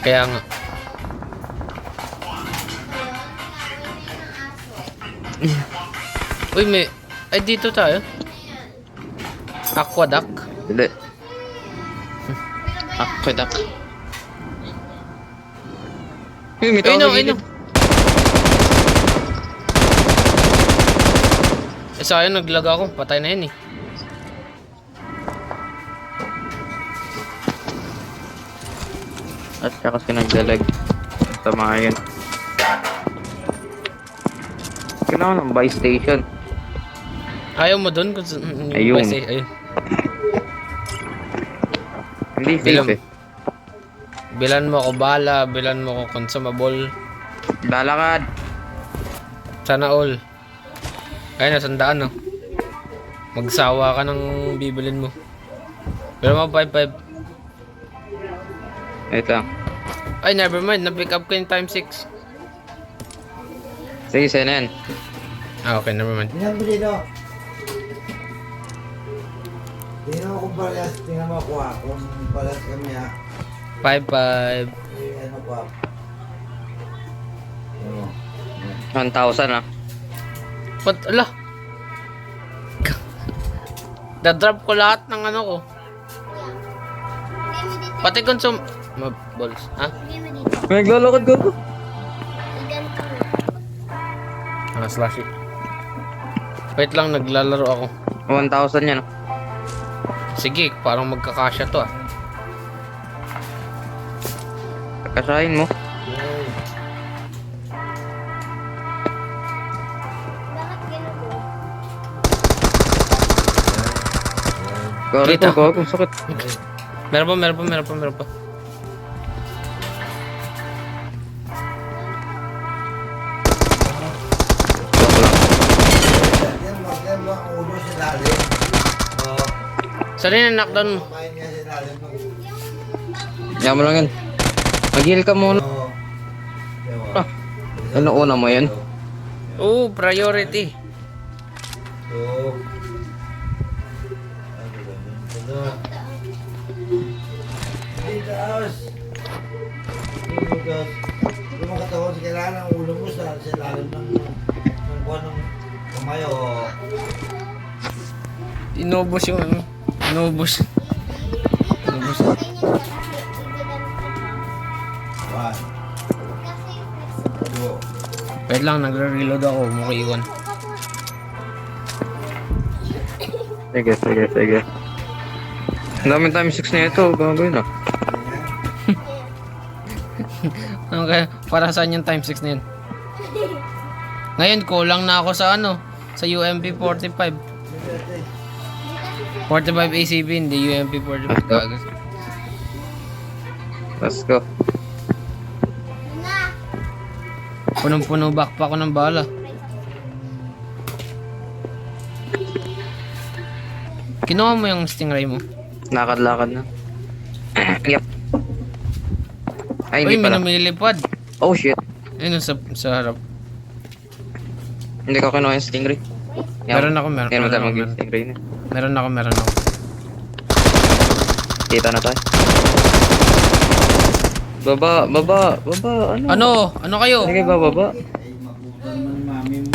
Speaker 1: Kaya nga. Uy, may... Ay, dito tayo. Aquaduct.
Speaker 4: Hindi. Aqueduct. Uy, may tao
Speaker 1: Ayun
Speaker 4: sa
Speaker 1: o, ayun o.
Speaker 4: gilid.
Speaker 1: Eh, sayang, naglag ako. Patay na yun eh.
Speaker 4: At saka kasi nagdalag. Tama yun. Kailangan ng buy station.
Speaker 1: Ayaw mo dun?
Speaker 4: Ayun.
Speaker 1: Ayun.
Speaker 4: Hindi
Speaker 1: Bilang.
Speaker 4: safe eh.
Speaker 1: Bilan mo ako bala, bilan mo ako consumable.
Speaker 4: Lalakad.
Speaker 1: Sana all. Ayun, nasandaan no. Magsawa ka ng bibilin mo. Pero mo 5-5.
Speaker 4: Wait lang.
Speaker 1: Ay, never mind. Na-pick up ko yung time 6.
Speaker 4: Sige, sa'yo na yan.
Speaker 1: Ah, okay, never mind.
Speaker 2: Tingnan mo dito. Tingnan mo kung parehas. Tingnan mo ako ha. Kung parehas kami ha.
Speaker 1: 5-5.
Speaker 2: Ano pa? Ano?
Speaker 4: 1,000 ah.
Speaker 1: What? Ala? Da-drop ko lahat ng ano ko. Pati balls. Ha?
Speaker 4: Naglalakad ko.
Speaker 1: Slashy. Wait lang, naglalaro ako.
Speaker 4: 1,000 yan.
Speaker 1: Sige, parang magkakasya to ah.
Speaker 4: Kasahin mo. Gari
Speaker 1: Kita.
Speaker 4: ko, gago, sakit.
Speaker 1: Meron pa.
Speaker 2: Yan mo ang ulo sa lalim. Oo.
Speaker 1: Saan yung knockdown mo?
Speaker 2: Kumain niya sa lalim ng ulo.
Speaker 4: Yan mo lang yan. Mag-heal ka muna.
Speaker 2: Oo.
Speaker 4: Ah, ano una mo yan?
Speaker 1: Oo, priority.
Speaker 2: Oo. Ano? Hindi taas. Hindi taas. Kung makatawan sa kailangan ng ulo mo sa lalim ng buwan ng kamay o
Speaker 1: Inubos yung ano. Inubos.
Speaker 2: buwan. Oo.
Speaker 1: Wait lang, nagre-reload ako. Mukiiwan.
Speaker 4: Sige. Ang daming time 6 na ito. Gagawin na.
Speaker 1: Okay, para saan yung time 6 na yun? Ngayon, kulang na ako sa ano? Sa UMP 45. 45 ACB, hindi UMP 45. Gagas.
Speaker 4: Let's go.
Speaker 1: Punong-puno backpack ko ng bala. Kinuha mo yung stingray mo?
Speaker 4: Lakad-lakad na. Yep. Ay,
Speaker 1: Uy,
Speaker 4: hindi
Speaker 1: may
Speaker 4: pala.
Speaker 1: lumilipad.
Speaker 4: Oh shit.
Speaker 1: Ayun sa harap.
Speaker 4: Hindi ko kinuha yung stingray.
Speaker 1: Meron ako, meron.
Speaker 4: Yan mo tayo
Speaker 1: Meron
Speaker 4: mag-give stingray na.
Speaker 1: Meron ako.
Speaker 4: Kita na tayo. Baba. Ano?
Speaker 1: Ano kayo?
Speaker 4: Sige, baba.
Speaker 2: Ay, mabutan mo ni mami mo.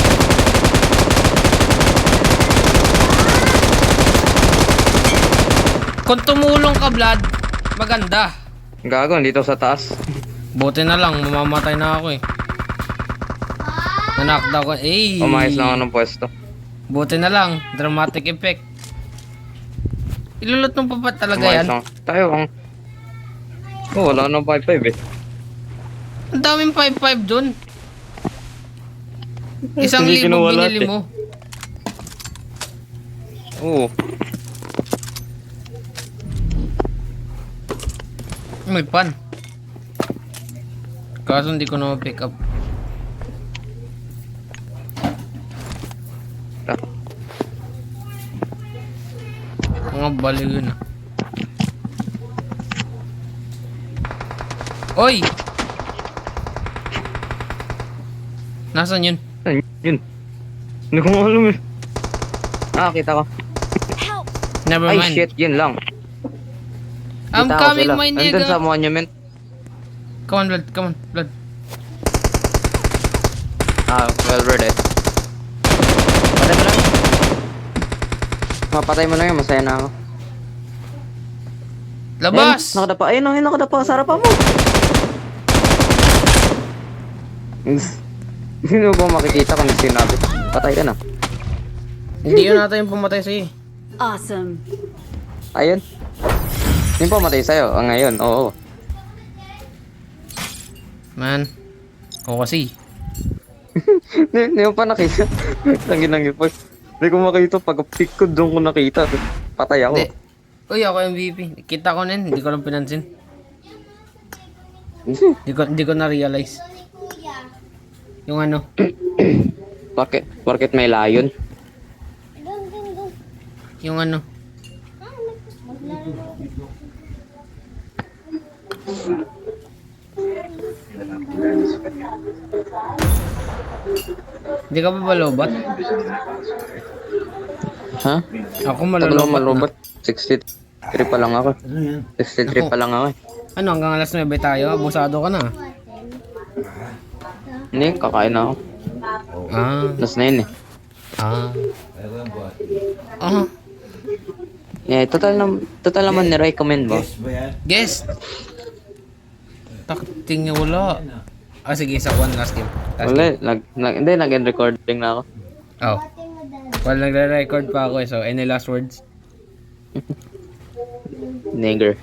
Speaker 1: Kung tumulong ka, Vlad, maganda.
Speaker 4: Gago, dito sa taas.
Speaker 1: Buti na lang, mamamatay na ako eh. Nanakda ko. Eh.
Speaker 4: Umayos lang ako ng pwesto.
Speaker 1: Buti na lang, dramatic effect. Ilulot mo pa ba talaga
Speaker 4: Umayos
Speaker 1: yan?
Speaker 4: lang. Tayo ang... Oh, wala nang 5-5 eh.
Speaker 1: Ang daming 5-5 dun. 1,000
Speaker 4: Hindi kinuha lahat
Speaker 1: binili
Speaker 4: eh.
Speaker 1: mo.
Speaker 4: Oo.
Speaker 1: May pan. Kaso hindi ko na ma-pick up. Mga baliw yun ah. Oy! Nasaan yun?
Speaker 4: Ay, yun. Hindi ko alam eh. Ah, kita ko.
Speaker 5: Help!
Speaker 1: Never
Speaker 4: Ay,
Speaker 1: mind.
Speaker 4: shit, yun lang.
Speaker 1: I'm
Speaker 4: Kita ko
Speaker 1: coming,
Speaker 4: sila.
Speaker 1: my
Speaker 4: Nandun sa
Speaker 1: nigga.
Speaker 4: monument.
Speaker 1: Come on, Blood. Come on, Blood.
Speaker 4: Ah, well, we're dead. Patay mo lang. Mapatay mo na yun, masaya na ako.
Speaker 1: Labas!
Speaker 4: Ayun, nakadapa. Ayun, ayun, nakadapa. Sa harapan mo. Hindi mo ba makikita kung sinabi? Patay ka na.
Speaker 1: Hindi yun natin yung pumatay sa'yo.
Speaker 5: Awesome.
Speaker 4: Ayun. Yung pamatay sa'yo. Ah, ngayon, oo.
Speaker 1: Man. O kasi.
Speaker 4: Hindi mo pa nakita. Tanginang ipos. Hindi ko makita. Pag pick ko, doon ko nakita. Patay ako.
Speaker 1: Hindi. Uy, ako MVP. Kita ko na yun. Hindi ko lang pinansin. Hindi ko na-realize. Yung ano.
Speaker 4: Bakit may layon?
Speaker 1: Yung ano. Hindi ka pa ba lobat?
Speaker 4: Ha?
Speaker 1: Ako
Speaker 4: Tagal ako
Speaker 1: malolobat
Speaker 4: malobot. 63 pa lang ako.
Speaker 2: Ano yan?
Speaker 4: 63 pa lang ako eh.
Speaker 1: na. Ano, hanggang alas 9 tayo? Abusado ka na.
Speaker 4: Hindi, kakain na ako.
Speaker 1: Ah.
Speaker 4: Last na yun eh.
Speaker 1: Ah. Ah.
Speaker 4: Yeah, total naman ni-recommend mo.
Speaker 2: Yes ba yan?
Speaker 1: Guess. Takting niya wala. Ah, sige, sa one last game.
Speaker 4: Wala, hindi, nag-end recording na ako.
Speaker 1: Oh. Well, nagre-record pa ako eh. So, any last words?
Speaker 4: Nigger.